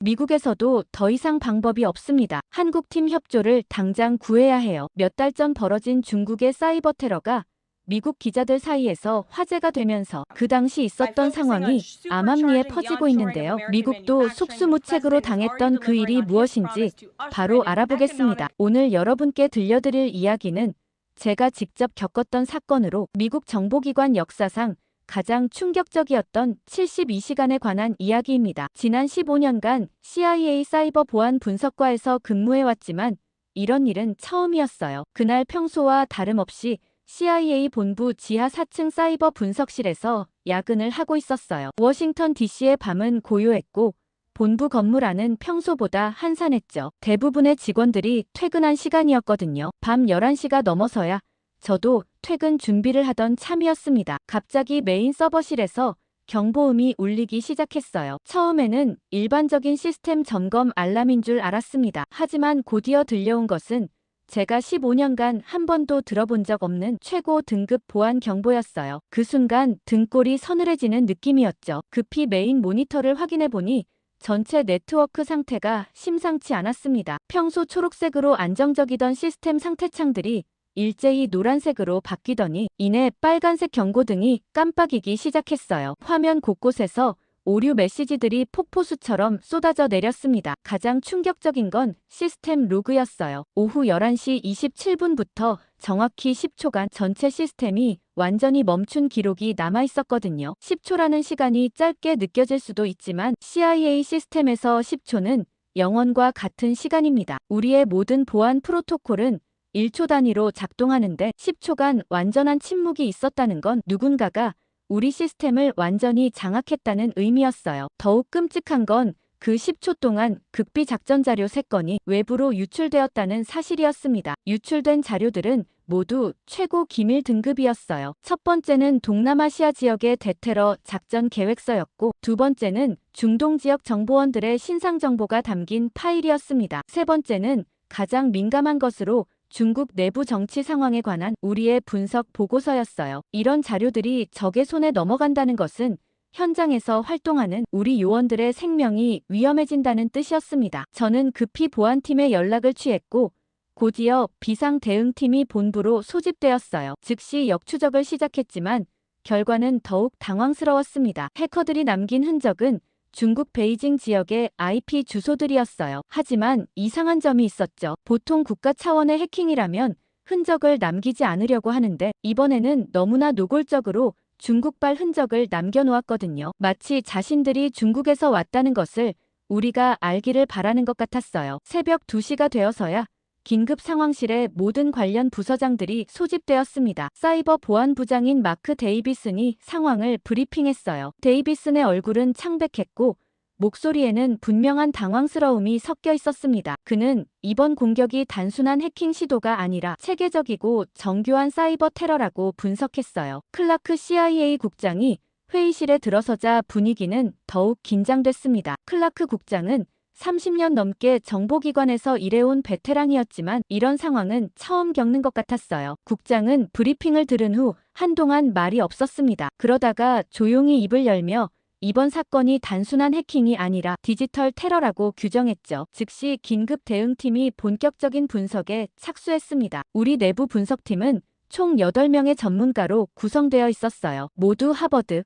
미국에서도 더 이상 방법이 없습니다. 한국팀 협조를 당장 구해야 해요. 몇 달 전 벌어진 중국의 사이버 테러가 미국 기자들 사이에서 화제가 되면서 그 당시 있었던 상황이 암암리에 퍼지고 있는데요. 미국도 속수무책으로 당했던 그 일이 무엇인지 바로 알아보겠습니다. 오늘 여러분께 들려드릴 이야기는 제가 직접 겪었던 사건으로 미국 정보기관 역사상 가장 충격적이었던 72시간에 관한 이야기입니다. 지난 15년간 CIA 사이버 보안 분석과에서 근무해왔지만 이런 일은 처음이었어요. 그날 평소와 다름없이 CIA 본부 지하 4층 사이버 분석실에서 야근을 하고 있었어요. 워싱턴 DC의 밤은 고요했고 본부 건물 안은 평소보다 한산했죠. 대부분의 직원들이 퇴근한 시간이었거든요. 밤 11시가 넘어서야 저도 퇴근 준비를 하던 참이었습니다. 갑자기 메인 서버실에서 경보음이 울리기 시작했어요. 처음에는 일반적인 시스템 점검 알람인 줄 알았습니다. 하지만 곧이어 들려온 것은 제가 15년간 한 번도 들어본 적 없는 최고 등급 보안 경보였어요. 그 순간 등골이 서늘해지는 느낌이었죠. 급히 메인 모니터를 확인해보니 전체 네트워크 상태가 심상치 않았습니다. 평소 초록색으로 안정적이던 시스템 상태창들이 일제히 노란색으로 바뀌더니 이내 빨간색 경고등이 깜빡이기 시작했어요. 화면 곳곳에서 오류 메시지들이 폭포수처럼 쏟아져 내렸습니다. 가장 충격적인 건 시스템 로그였어요. 오후 11시 27분부터 정확히 10초간 전체 시스템이 완전히 멈춘 기록이 남아있었거든요. 10초라는 시간이 짧게 느껴질 수도 있지만 CIA 시스템에서 10초는 영원과 같은 시간입니다. 우리의 모든 보안 프로토콜은 1초 단위로 작동하는데 10초간 완전한 침묵이 있었다는 건 누군가가 우리 시스템을 완전히 장악했다는 의미였어요. 더욱 끔찍한 건 그 10초 동안 극비 작전 자료 3건이 외부로 유출되었다는 사실이었습니다. 유출된 자료들은 모두 최고 기밀 등급이었어요. 첫 번째는 동남아시아 지역의 대테러 작전 계획서였고 두 번째는 중동 지역 정보원들의 신상 정보가 담긴 파일이었습니다. 세 번째는 가장 민감한 것으로 중국 내부 정치 상황에 관한 우리의 분석 보고서였어요. 이런 자료들이 적의 손에 넘어간다는 것은 현장에서 활동하는 우리 요원들의 생명이 위험해진다는 뜻이었습니다. 저는 급히 보안팀에 연락을 취했고 곧이어 비상대응팀이 본부로 소집되었어요. 즉시 역추적을 시작했지만 결과는 더욱 당황스러웠습니다. 해커들이 남긴 흔적은 중국 베이징 지역의 IP 주소들이었어요. 하지만 이상한 점이 있었죠. 보통 국가 차원의 해킹이라면 흔적을 남기지 않으려고 하는데 이번에는 너무나 노골적으로 중국발 흔적을 남겨놓았거든요. 마치 자신들이 중국에서 왔다는 것을 우리가 알기를 바라는 것 같았어요. 새벽 2시가 되어서야 긴급 상황실에 모든 관련 부서장들이 소집되었습니다. 사이버 보안부장인 마크 데이비슨이 상황을 브리핑했어요. 데이비슨의 얼굴은 창백했고 목소리에는 분명한 당황스러움이 섞여 있었습니다. 그는 이번 공격이 단순한 해킹 시도가 아니라 체계적이고 정교한 사이버 테러라고 분석했어요. 클라크 CIA 국장이 회의실에 들어서자 분위기는 더욱 긴장됐습니다. 클라크 국장은 30년 넘게 정보기관에서 일해온 베테랑이었지만 이런 상황은 처음 겪는 것 같았어요. 국장은 브리핑을 들은 후 한동안 말이 없었습니다. 그러다가 조용히 입을 열며 이번 사건이 단순한 해킹이 아니라 디지털 테러라고 규정했죠. 즉시 긴급 대응팀이 본격적인 분석에 착수했습니다. 우리 내부 분석팀은 총 8명의 전문가로 구성되어 있었어요. 모두 하버드,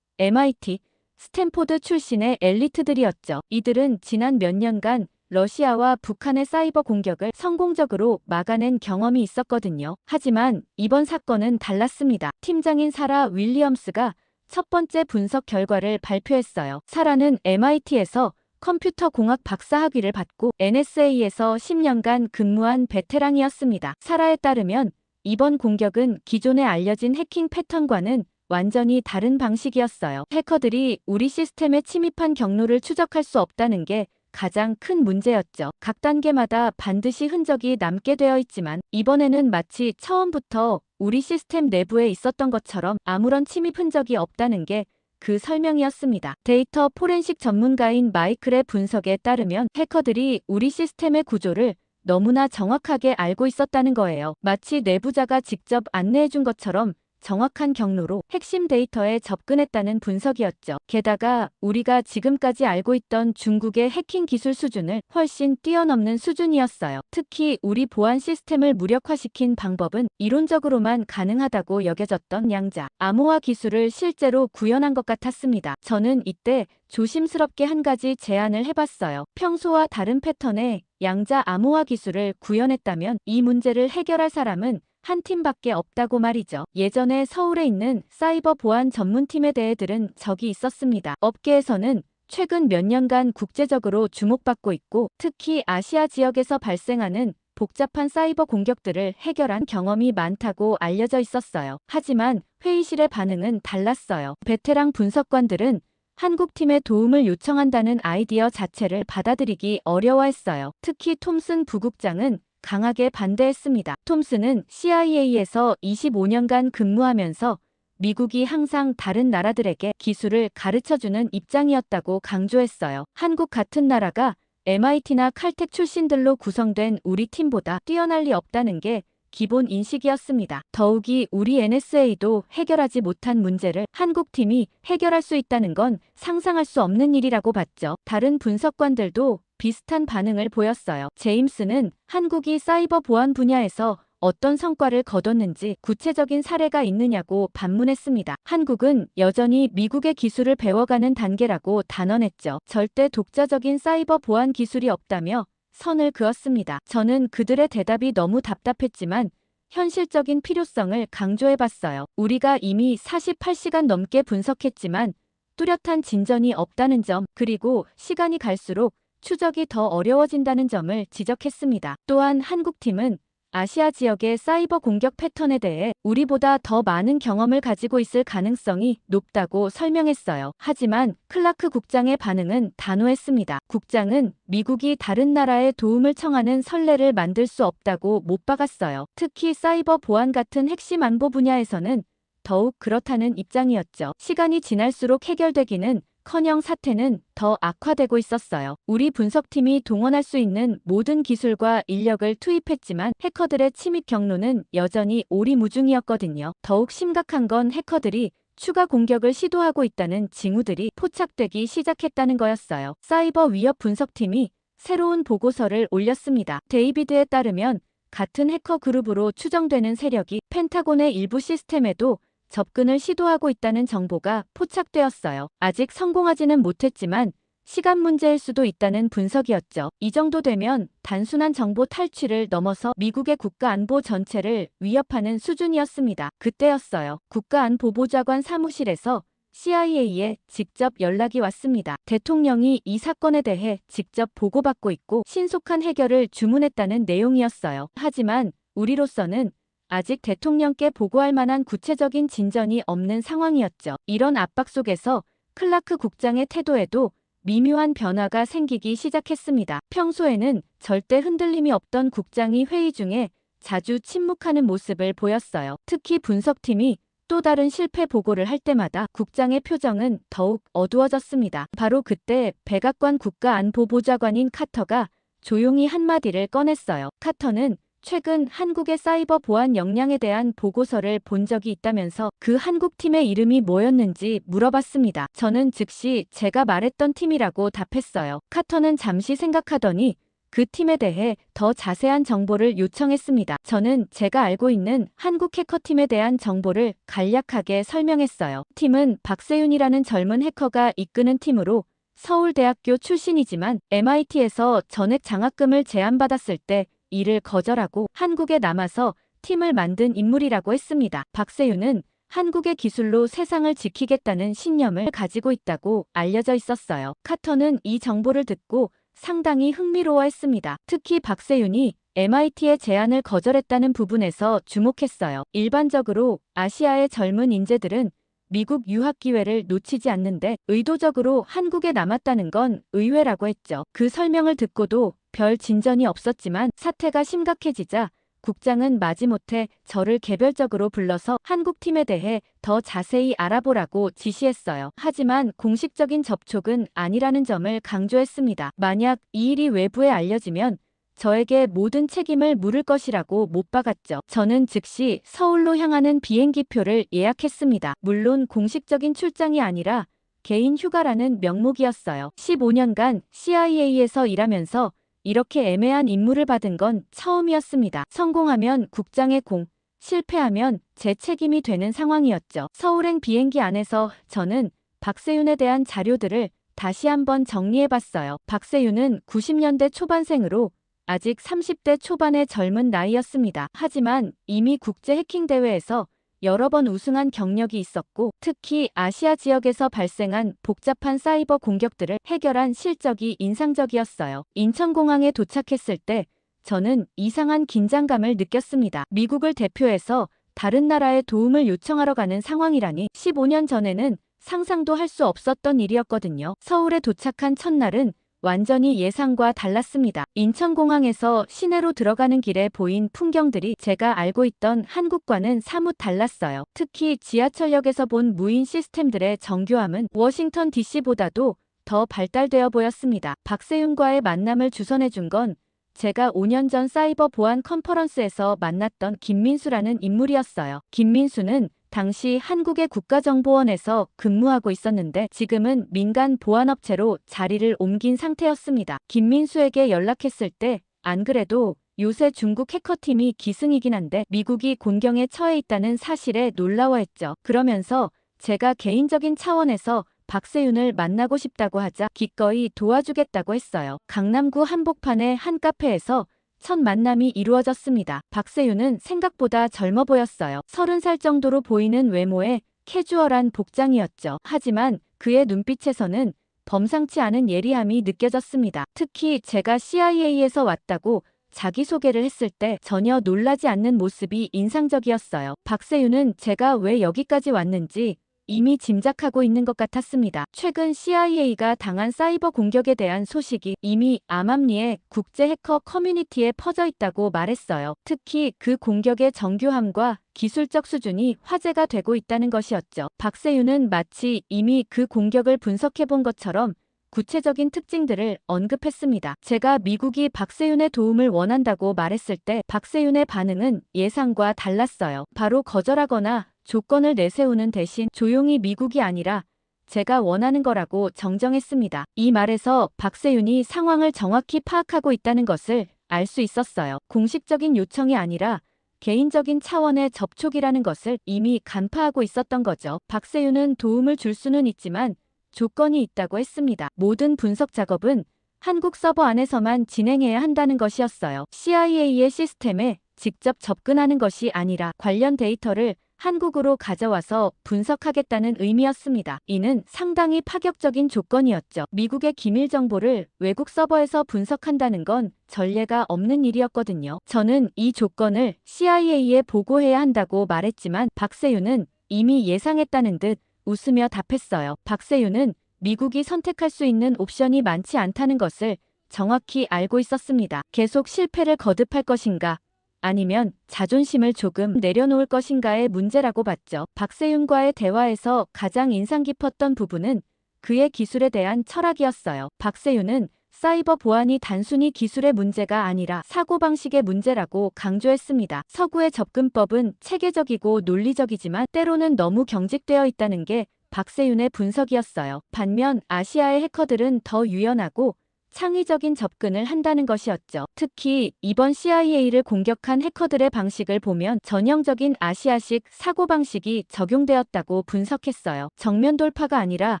MIT, 스탠포드 출신의 엘리트들이었죠. 이들은 지난 몇 년간 러시아와 북한의 사이버 공격을 성공적으로 막아낸 경험이 있었거든요. 하지만 이번 사건은 달랐습니다. 팀장인 사라 윌리엄스가 첫 번째 분석 결과를 발표했어요. 사라는 MIT에서 컴퓨터 공학 박사 학위를 받고 NSA에서 10년간 근무한 베테랑이었습니다. 사라에 따르면 이번 공격은 기존에 알려진 해킹 패턴과는 완전히 다른 방식이었어요. 해커들이 우리 시스템에 침입한 경로를 추적할 수 없다는 게 가장 큰 문제였죠. 각 단계마다 반드시 흔적이 남게 되어 있지만 이번에는 마치 처음부터 우리 시스템 내부에 있었던 것처럼 아무런 침입 흔적이 없다는 게 그 설명이었습니다. 데이터 포렌식 전문가인 마이클의 분석에 따르면 해커들이 우리 시스템의 구조를 너무나 정확하게 알고 있었다는 거예요. 마치 내부자가 직접 안내해준 것처럼 정확한 경로로 핵심 데이터에 접근했다는 분석이었죠. 게다가 우리가 지금까지 알고 있던 중국의 해킹 기술 수준을 훨씬 뛰어넘는 수준이었어요. 특히 우리 보안 시스템을 무력화시킨 방법은 이론적으로만 가능하다고 여겨졌던 양자 암호화 기술을 실제로 구현한 것 같았습니다. 저는 이때 조심스럽게 한 가지 제안을 해봤어요. 평소와 다른 패턴의 양자 암호화 기술을 구현했다면 이 문제를 해결할 사람은 한 팀밖에 없다고 말이죠. 예전에 서울에 있는 사이버 보안 전문팀에 대해 들은 적이 있었습니다. 업계에서는 최근 몇 년간 국제적으로 주목받고 있고 특히 아시아 지역에서 발생하는 복잡한 사이버 공격들을 해결한 경험이 많다고 알려져 있었어요. 하지만 회의실의 반응은 달랐어요. 베테랑 분석관들은 한국팀의 도움을 요청한다는 아이디어 자체를 받아들이기 어려워했어요. 특히 톰슨 부국장은 강하게 반대했습니다. 톰슨은 CIA에서 25년간 근무하면서 미국이 항상 다른 나라들에게 기술을 가르쳐주는 입장이었다고 강조했어요. 한국 같은 나라가 MIT나 칼텍 출신들로 구성된 우리 팀보다 뛰어날 리 없다는 게 기본 인식이었습니다. 더욱이 우리 NSA도 해결하지 못한 문제를 한국팀이 해결할 수 있다는 건 상상할 수 없는 일이라고 봤죠. 다른 분석관들도 비슷한 반응을 보였어요. 제임스는 한국이 사이버 보안 분야에서 어떤 성과를 거뒀는지 구체적인 사례가 있느냐고 반문했습니다. 한국은 여전히 미국의 기술을 배워가는 단계라고 단언했죠. 절대 독자적인 사이버 보안 기술이 없다며 선을 그었습니다. 저는 그들의 대답이 너무 답답했지만 현실적인 필요성을 강조해봤어요. 우리가 이미 48시간 넘게 분석했지만 뚜렷한 진전이 없다는 점, 그리고 시간이 갈수록 추적이 더 어려워진다는 점을 지적했습니다. 또한 한국팀은 아시아 지역의 사이버 공격 패턴에 대해 우리보다 더 많은 경험을 가지고 있을 가능성이 높다고 설명했어요. 하지만 클라크 국장의 반응은 단호했습니다. 국장은 미국이 다른 나라의 도움을 청하는 선례를 만들 수 없다고 못 박았어요. 특히 사이버 보안 같은 핵심 안보 분야에서는 더욱 그렇다는 입장이었죠. 시간이 지날수록 해결되기는 커녕 사태는 더 악화되고 있었어요. 우리 분석팀이 동원할 수 있는 모든 기술과 인력을 투입했지만 해커들의 침입 경로는 여전히 오리무중이었거든요. 더욱 심각한 건 해커들이 추가 공격을 시도하고 있다는 징후들이 포착되기 시작했다는 거였어요. 사이버 위협 분석팀이 새로운 보고서를 올렸습니다. 데이비드에 따르면 같은 해커 그룹으로 추정되는 세력이 펜타곤의 일부 시스템에도 접근을 시도하고 있다는 정보가 포착되었어요. 아직 성공하지는 못했지만 시간 문제일 수도 있다는 분석이었죠. 이 정도 되면 단순한 정보 탈취를 넘어서 미국의 국가 안보 전체를 위협하는 수준이었습니다. 그때였어요. 국가안보보좌관 사무실에서 CIA에 직접 연락이 왔습니다. 대통령이 이 사건에 대해 직접 보고받고 있고 신속한 해결을 주문했다는 내용이었어요. 하지만 우리로서는 아직 대통령께 보고할 만한 구체적인 진전이 없는 상황이었죠. 이런 압박 속에서 클라크 국장의 태도에도 미묘한 변화가 생기기 시작했습니다. 평소에는 절대 흔들림이 없던 국장이 회의 중에 자주 침묵하는 모습을 보였어요. 특히 분석팀이 또 다른 실패 보고를 할 때마다 국장의 표정은 더욱 어두워졌습니다. 바로 그때 백악관 국가안보보좌관인 카터가 조용히 한마디를 꺼냈어요. 카터는 최근 한국의 사이버 보안 역량에 대한 보고서를 본 적이 있다면서 그 한국팀의 이름이 뭐였는지 물어봤습니다. 저는 즉시 제가 말했던 팀이라고 답했어요. 카터는 잠시 생각하더니 그 팀에 대해 더 자세한 정보를 요청했습니다. 저는 제가 알고 있는 한국 해커팀에 대한 정보를 간략하게 설명했어요. 팀은 박세윤이라는 젊은 해커가 이끄는 팀으로 서울대학교 출신이지만 MIT에서 전액 장학금을 제안받았을 때 이를 거절하고 한국에 남아서 팀을 만든 인물이라고 했습니다. 박세윤은 한국의 기술로 세상을 지키겠다는 신념을 가지고 있다고 알려져 있었어요. 카터는 이 정보를 듣고 상당히 흥미로워했습니다. 특히 박세윤이 MIT의 제안을 거절했다는 부분에서 주목했어요. 일반적으로 아시아의 젊은 인재들은 미국 유학 기회를 놓치지 않는데 의도적으로 한국에 남았다는 건 의외라고 했죠. 그 설명을 듣고도 별 진전이 없었지만 사태가 심각해지자 국장은 마지못해 저를 개별적으로 불러서 한국팀에 대해 더 자세히 알아보라고 지시했어요. 하지만 공식적인 접촉은 아니라는 점을 강조했습니다. 만약 이 일이 외부에 알려지면 저에게 모든 책임을 물을 것이라고 못 박았죠. 저는 즉시 서울로 향하는 비행기표를 예약했습니다. 물론 공식적인 출장이 아니라 개인 휴가라는 명목이었어요. 15년간 CIA에서 일하면서 이렇게 애매한 임무를 받은 건 처음이었습니다. 성공하면 국장의 공, 실패하면 제 책임이 되는 상황이었죠. 서울행 비행기 안에서 저는 박세윤에 대한 자료들을 다시 한번 정리해봤어요. 박세윤은 90년대 초반생으로 아직 30대 초반의 젊은 나이였습니다. 하지만 이미 국제 해킹 대회에서 여러 번 우승한 경력이 있었고, 특히 아시아 지역에서 발생한 복잡한 사이버 공격들을 해결한 실적이 인상적이었어요. 인천공항에 도착했을 때 저는 이상한 긴장감을 느꼈습니다. 미국을 대표해서 다른 나라에 도움을 요청하러 가는 상황이라니 15년 전에는 상상도 할 수 없었던 일이었거든요. 서울에 도착한 첫날은 완전히 예상과 달랐습니다. 인천공항에서 시내로 들어가는 길에 보인 풍경들이 제가 알고 있던 한국과는 사뭇 달랐어요. 특히 지하철역에서 본 무인 시스템들의 정교함은 워싱턴 DC보다도 더 발달되어 보였습니다. 박세윤과의 만남을 주선해준 건 제가 5년 전 사이버 보안 컨퍼런스에서 만났던 김민수라는 인물이었어요. 김민수는 당시 한국의 국가정보원에서 근무하고 있었는데 지금은 민간 보안업체로 자리를 옮긴 상태였습니다. 김민수에게 연락했을 때 안 그래도 요새 중국 해커팀이 기승이긴 한데 미국이 곤경에 처해 있다는 사실에 놀라워했죠. 그러면서 제가 개인적인 차원에서 박세윤을 만나고 싶다고 하자 기꺼이 도와주겠다고 했어요. 강남구 한복판의 한 카페에서 첫 만남이 이루어졌습니다. 박세윤은 생각보다 젊어 보였어요. 30살 정도로 보이는 외모에 캐주얼한 복장이었죠. 하지만 그의 눈빛에서는 범상치 않은 예리함이 느껴졌습니다. 특히 제가 CIA에서 왔다고 자기소개를 했을 때 전혀 놀라지 않는 모습이 인상적이었어요. 박세윤은 제가 왜 여기까지 왔는지 이미 짐작하고 있는 것 같았습니다. 최근 CIA가 당한 사이버 공격에 대한 소식이 이미 암암리의 국제 해커 커뮤니티에 퍼져 있다고 말했어요. 특히 그 공격의 정교함과 기술적 수준이 화제가 되고 있다는 것이었죠. 박세윤은 마치 이미 그 공격을 분석해본 것처럼 구체적인 특징들을 언급했습니다. 제가 미국이 박세윤의 도움을 원한다고 말했을 때 박세윤의 반응은 예상과 달랐어요. 바로 거절하거나 조건을 내세우는 대신 조용히 미국이 아니라 제가 원하는 거라고 정정했습니다. 이 말에서 박세윤이 상황을 정확히 파악하고 있다는 것을 알 수 있었어요. 공식적인 요청이 아니라 개인적인 차원의 접촉이라는 것을 이미 간파하고 있었던 거죠. 박세윤은 도움을 줄 수는 있지만 조건이 있다고 했습니다. 모든 분석 작업은 한국 서버 안에서만 진행해야 한다는 것이었어요. CIA의 시스템에 직접 접근하는 것이 아니라 관련 데이터를 한국으로 가져와서 분석하겠다는 의미였습니다. 이는 상당히 파격적인 조건이었죠. 미국의 기밀 정보를 외국 서버에서 분석한다는 건 전례가 없는 일이었거든요. 저는 이 조건을 CIA에 보고해야 한다고 말했지만 박세윤은 이미 예상했다는 듯 웃으며 답했어요. 박세윤은 미국이 선택할 수 있는 옵션이 많지 않다는 것을 정확히 알고 있었습니다. 계속 실패를 거듭할 것인가? 아니면 자존심을 조금 내려놓을 것인가의 문제라고 봤죠. 박세윤과의 대화에서 가장 인상 깊었던 부분은 그의 기술에 대한 철학이었어요. 박세윤은 사이버 보안이 단순히 기술의 문제가 아니라 사고방식의 문제라고 강조했습니다. 서구의 접근법은 체계적이고 논리적이지만 때로는 너무 경직되어 있다는 게 박세윤의 분석이었어요. 반면 아시아의 해커들은 더 유연하고 창의적인 접근을 한다는 것이었죠. 특히 이번 CIA를 공격한 해커들의 방식을 보면 전형적인 아시아식 사고방식이 적용되었다고 분석했어요. 정면 돌파가 아니라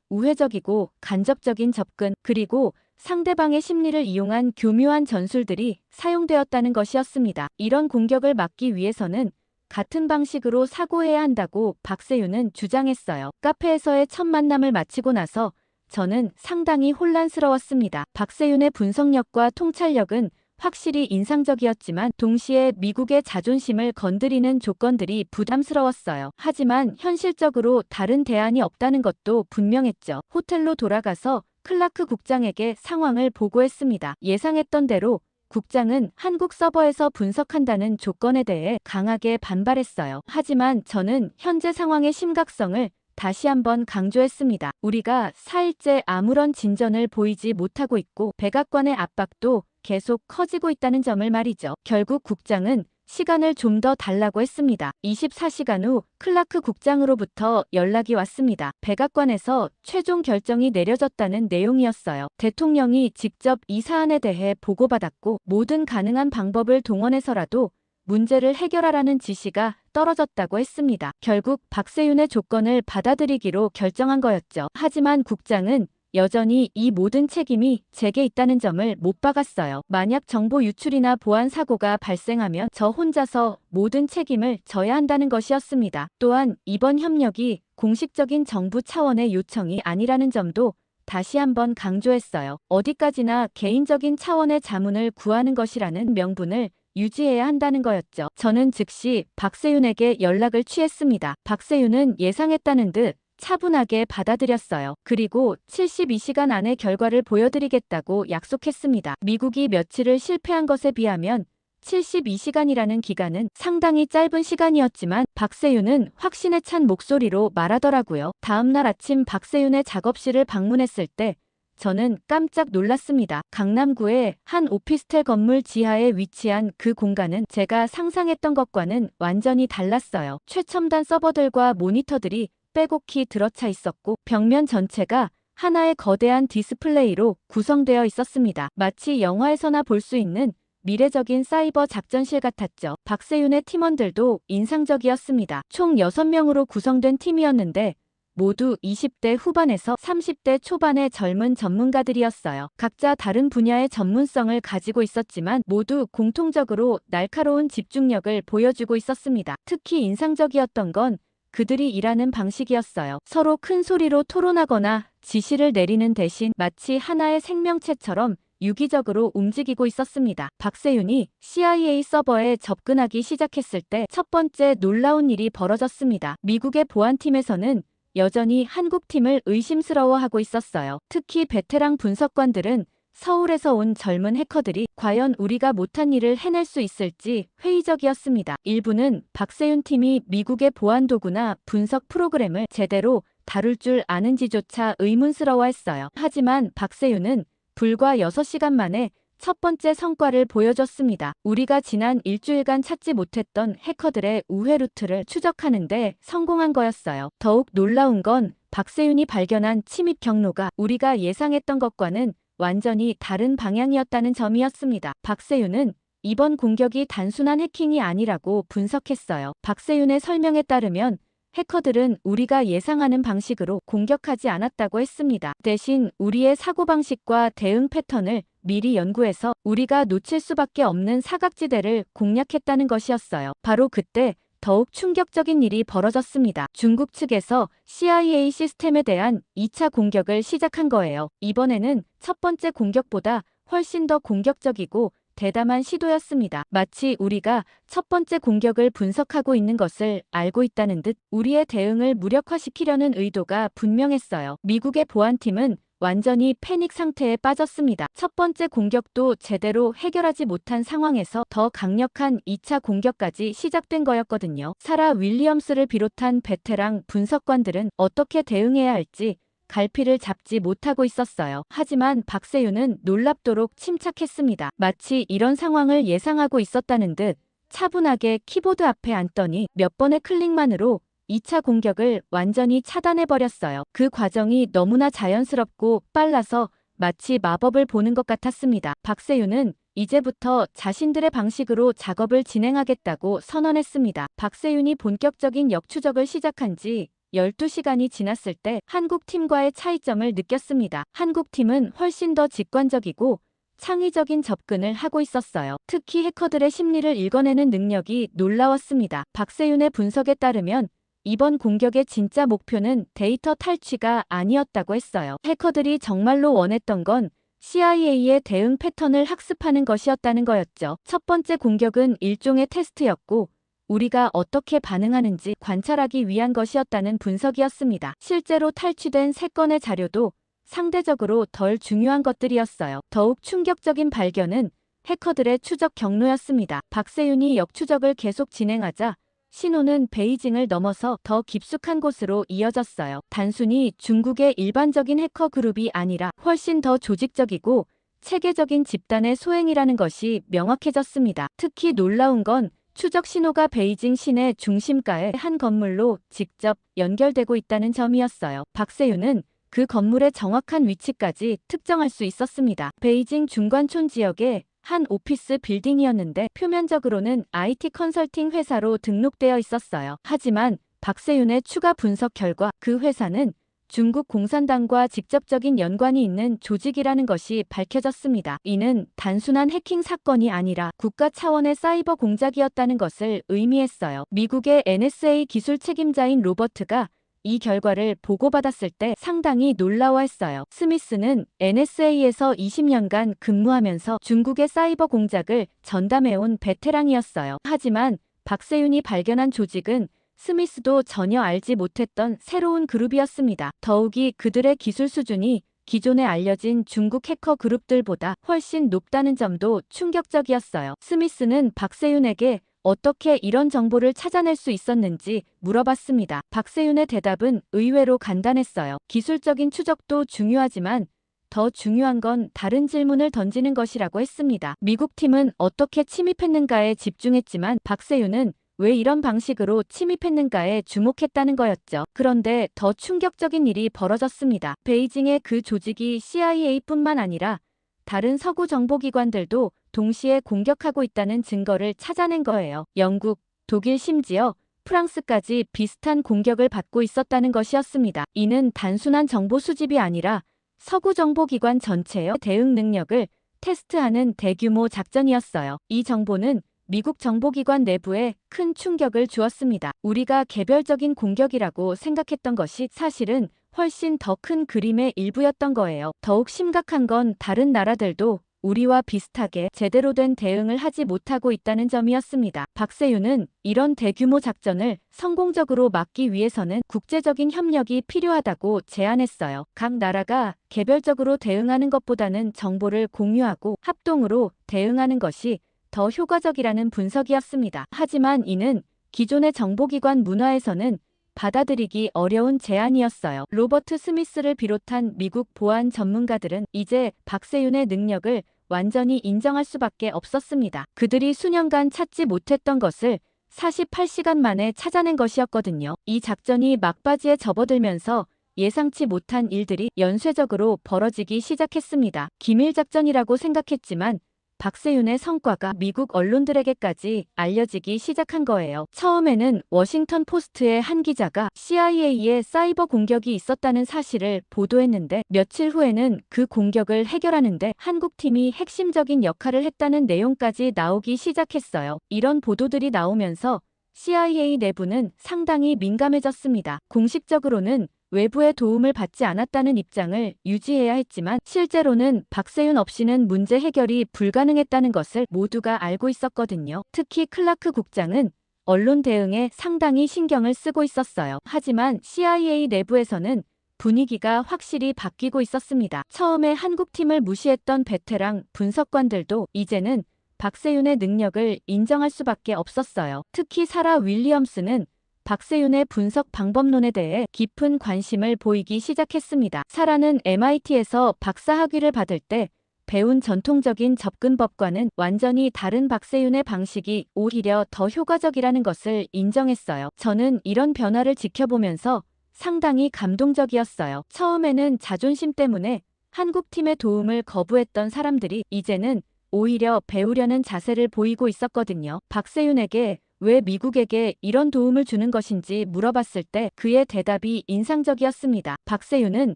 우회적이고 간접적인 접근, 그리고 상대방의 심리를 이용한 교묘한 전술들이 사용되었다는 것이었습니다. 이런 공격을 막기 위해서는 같은 방식으로 사고해야 한다고 박세윤은 주장했어요. 카페에서의 첫 만남을 마치고 나서 저는 상당히 혼란스러웠습니다. 박세윤의 분석력과 통찰력은 확실히 인상적이었지만 동시에 미국의 자존심을 건드리는 조건들이 부담스러웠어요. 하지만 현실적으로 다른 대안이 없다는 것도 분명했죠. 호텔로 돌아가서 클라크 국장에게 상황을 보고했습니다. 예상했던 대로 국장은 한국 서버에서 분석한다는 조건에 대해 강하게 반발했어요. 하지만 저는 현재 상황의 심각성을 다시 한번 강조했습니다. 우리가 4일째 아무런 진전을 보이지 못하고 있고 백악관의 압박도 계속 커지고 있다는 점을 말이죠. 결국 국장은 시간을 좀 더 달라고 했습니다. 24시간 후 클라크 국장으로부터 연락이 왔습니다. 백악관에서 최종 결정이 내려졌다는 내용이었어요. 대통령이 직접 이 사안에 대해 보고받았고 모든 가능한 방법을 동원해서라도 문제를 해결하라는 지시가 떨어졌다고 했습니다. 결국 박세윤의 조건을 받아들이기로 결정한 거였죠. 하지만 국장은 여전히 이 모든 책임이 제게 있다는 점을 못 박았어요. 만약 정보 유출이나 보안 사고가 발생하면 저 혼자서 모든 책임을 져야 한다는 것이었습니다. 또한 이번 협력이 공식적인 정부 차원의 요청이 아니라는 점도 다시 한번 강조했어요. 어디까지나 개인적인 차원의 자문을 구하는 것이라는 명분을 유지해야 한다는 거였죠. 저는 즉시 박세윤에게 연락을 취했습니다. 박세윤은 예상했다는 듯 차분하게 받아들였어요. 그리고 72시간 안에 결과를 보여드리겠다고 약속했습니다. 미국이 며칠을 실패한 것에 비하면 72시간이라는 기간은 상당히 짧은 시간이었지만 박세윤은 확신에 찬 목소리로 말하더라고요. 다음날 아침 박세윤의 작업실을 방문했을 때 저는 깜짝 놀랐습니다. 강남구의 한 오피스텔 건물 지하에 위치한 그 공간은 제가 상상했던 것과는 완전히 달랐어요. 최첨단 서버들과 모니터들이 빼곡히 들어차 있었고 벽면 전체가 하나의 거대한 디스플레이로 구성되어 있었습니다. 마치 영화에서나 볼 수 있는 미래적인 사이버 작전실 같았죠. 박세윤의 팀원들도 인상적이었습니다. 총 6명으로 구성된 팀이었는데 모두 20대 후반에서 30대 초반의 젊은 전문가들이었어요. 각자 다른 분야의 전문성을 가지고 있었지만 모두 공통적으로 날카로운 집중력을 보여주고 있었습니다. 특히 인상적이었던 건 그들이 일하는 방식이었어요. 서로 큰 소리로 토론하거나 지시를 내리는 대신 마치 하나의 생명체처럼 유기적으로 움직이고 있었습니다. 박세윤이 CIA 서버에 접근하기 시작했을 때 첫 번째 놀라운 일이 벌어졌습니다. 미국의 보안팀에서는 여전히 한국 팀을 의심스러워하고 있었어요. 특히 베테랑 분석관들은 서울에서 온 젊은 해커들이 과연 우리가 못한 일을 해낼 수 있을지 회의적이었습니다. 일부는 박세윤 팀이 미국의 보안 도구나 분석 프로그램을 제대로 다룰 줄 아는지조차 의문스러워했어요. 하지만 박세윤은 불과 6시간 만에 첫 번째 성과를 보여줬습니다. 우리가 지난 일주일간 찾지 못했던 해커들의 우회 루트를 추적하는데 성공한 거였어요. 더욱 놀라운 건 박세윤이 발견한 침입 경로가 우리가 예상했던 것과는 완전히 다른 방향이었다는 점이었습니다. 박세윤은 이번 공격이 단순한 해킹이 아니라고 분석했어요. 박세윤의 설명에 따르면 해커들은 우리가 예상하는 방식으로 공격하지 않았다고 했습니다. 대신 우리의 사고방식과 대응 패턴을 미리 연구해서 우리가 놓칠 수밖에 없는 사각지대를 공략했다는 것이었어요. 바로 그때 더욱 충격적인 일이 벌어졌습니다. 중국 측에서 CIA 시스템에 대한 2차 공격을 시작한 거예요. 이번에는 첫 번째 공격보다 훨씬 더 공격적이고 대담한 시도였습니다. 마치 우리가 첫 번째 공격을 분석하고 있는 것을 알고 있다는 듯 우리의 대응을 무력화시키려는 의도가 분명했어요. 미국의 보안팀은 완전히 패닉 상태에 빠졌습니다. 첫 번째 공격도 제대로 해결하지 못한 상황에서 더 강력한 2차 공격까지 시작된 거였거든요. 사라 윌리엄스를 비롯한 베테랑 분석관들은 어떻게 대응해야 할지 갈피를 잡지 못하고 있었어요. 하지만 박세윤은 놀랍도록 침착했습니다. 마치 이런 상황을 예상하고 있었다는 듯 차분하게 키보드 앞에 앉더니 몇 번의 클릭만으로 2차 공격을 완전히 차단해버렸어요. 그 과정이 너무나 자연스럽고 빨라서 마치 마법을 보는 것 같았습니다. 박세윤은 이제부터 자신들의 방식으로 작업을 진행하겠다고 선언했습니다. 박세윤이 본격적인 역추적을 시작한 지 12시간이 지났을 때 한국팀과의 차이점을 느꼈습니다. 한국팀은 훨씬 더 직관적이고 창의적인 접근을 하고 있었어요. 특히 해커들의 심리를 읽어내는 능력이 놀라웠습니다. 박세윤의 분석에 따르면 이번 공격의 진짜 목표는 데이터 탈취가 아니었다고 했어요. 해커들이 정말로 원했던 건 CIA의 대응 패턴을 학습하는 것이었다는 거였죠. 첫 번째 공격은 일종의 테스트였고 우리가 어떻게 반응하는지 관찰하기 위한 것이었다는 분석이었습니다. 실제로 탈취된 3건의 자료도 상대적으로 덜 중요한 것들이었어요. 더욱 충격적인 발견은 해커들의 추적 경로였습니다. 박세윤이 역추적을 계속 진행하자 신호는 베이징을 넘어서 더 깊숙한 곳으로 이어졌어요. 단순히 중국의 일반적인 해커 그룹이 아니라 훨씬 더 조직적이고 체계적인 집단의 소행이라는 것이 명확해졌습니다. 특히 놀라운 건 추적 신호가 베이징 시내 중심가의 한 건물로 직접 연결되고 있다는 점이었어요. 박세윤은 그 건물의 정확한 위치까지 특정할 수 있었습니다. 베이징 중관촌 지역의 한 오피스 빌딩이었는데 표면적으로는 IT 컨설팅 회사로 등록되어 있었어요. 하지만 박세윤의 추가 분석 결과 그 회사는 중국 공산당과 직접적인 연관이 있는 조직이라는 것이 밝혀졌습니다. 이는 단순한 해킹 사건이 아니라 국가 차원의 사이버 공작이었다는 것을 의미했어요. 미국의 NSA 기술 책임자인 로버트가 이 결과를 보고받았을 때 상당히 놀라워했어요. 스미스는 NSA에서 20년간 근무하면서 중국의 사이버 공작을 전담해온 베테랑이었어요. 하지만 박세윤이 발견한 조직은 스미스도 전혀 알지 못했던 새로운 그룹이었습니다. 더욱이 그들의 기술 수준이 기존에 알려진 중국 해커 그룹들보다 훨씬 높다는 점도 충격적이었어요. 스미스는 박세윤에게 어떻게 이런 정보를 찾아낼 수 있었는지 물어봤습니다. 박세윤의 대답은 의외로 간단했어요. 기술적인 추적도 중요하지만 더 중요한 건 다른 질문을 던지는 것이라고 했습니다. 미국 팀은 어떻게 침입했는가에 집중했지만 박세윤은 왜 이런 방식으로 침입했는가에 주목했다는 거였죠. 그런데 더 충격적인 일이 벌어졌습니다. 베이징의 그 조직이 CIA뿐만 아니라 다른 서구 정보기관들도 동시에 공격하고 있다는 증거를 찾아낸 거예요. 영국, 독일 심지어 프랑스까지 비슷한 공격을 받고 있었다는 것이었습니다. 이는 단순한 정보 수집이 아니라 서구 정보기관 전체의 대응 능력을 테스트하는 대규모 작전이었어요. 이 정보는 미국 정보기관 내부에 큰 충격을 주었습니다. 우리가 개별적인 공격이라고 생각했던 것이 사실은 훨씬 더 큰 그림의 일부였던 거예요. 더욱 심각한 건 다른 나라들도 우리와 비슷하게 제대로 된 대응을 하지 못하고 있다는 점이었습니다. 박세윤은 이런 대규모 작전을 성공적으로 막기 위해서는 국제적인 협력이 필요하다고 제안했어요. 각 나라가 개별적으로 대응하는 것보다는 정보를 공유하고 합동으로 대응하는 것이 더 효과적이라는 분석이었습니다. 하지만 이는 기존의 정보기관 문화에서는 받아들이기 어려운 제안이었어요. 로버트 스미스를 비롯한 미국 보안 전문가들은 이제 박세윤의 능력을 완전히 인정할 수밖에 없었습니다. 그들이 수년간 찾지 못했던 것을 48시간 만에 찾아낸 것이었거든요. 이 작전이 막바지에 접어들면서 예상치 못한 일들이 연쇄적으로 벌어지기 시작했습니다. 기밀작전이라고 생각했지만 박세윤의 성과가 미국 언론들에게까지 알려지기 시작한 거예요. 처음에는 워싱턴 포스트의 한 기자가 CIA의 사이버 공격이 있었다는 사실을 보도했는데 며칠 후에는 그 공격을 해결하는데 한국팀이 핵심적인 역할을 했다는 내용까지 나오기 시작했어요. 이런 보도들이 나오면서 CIA 내부는 상당히 민감해졌습니다. 공식적으로는 외부의 도움을 받지 않았다는 입장을 유지해야 했지만 실제로는 박세윤 없이는 문제 해결이 불가능했다는 것을 모두가 알고 있었거든요. 특히 클라크 국장은 언론 대응에 상당히 신경을 쓰고 있었어요. 하지만 CIA 내부에서는 분위기가 확실히 바뀌고 있었습니다. 처음에 한국팀을 무시했던 베테랑 분석관들도 이제는 박세윤의 능력을 인정할 수밖에 없었어요. 특히 사라 윌리엄스는 박세윤의 분석 방법론에 대해 깊은 관심을 보이기 시작했습니다. 사라는 MIT에서 박사 학위를 받을 때 배운 전통적인 접근법과는 완전히 다른 박세윤의 방식이 오히려 더 효과적이라는 것을 인정했어요. 저는 이런 변화를 지켜보면서 상당히 감동적이었어요. 처음에는 자존심 때문에 한국팀의 도움을 거부했던 사람들이 이제는 오히려 배우려는 자세를 보이고 있었거든요. 박세윤에게 왜 미국에게 이런 도움을 주는 것인지 물어봤을 때 그의 대답이 인상적이었습니다. 박세윤은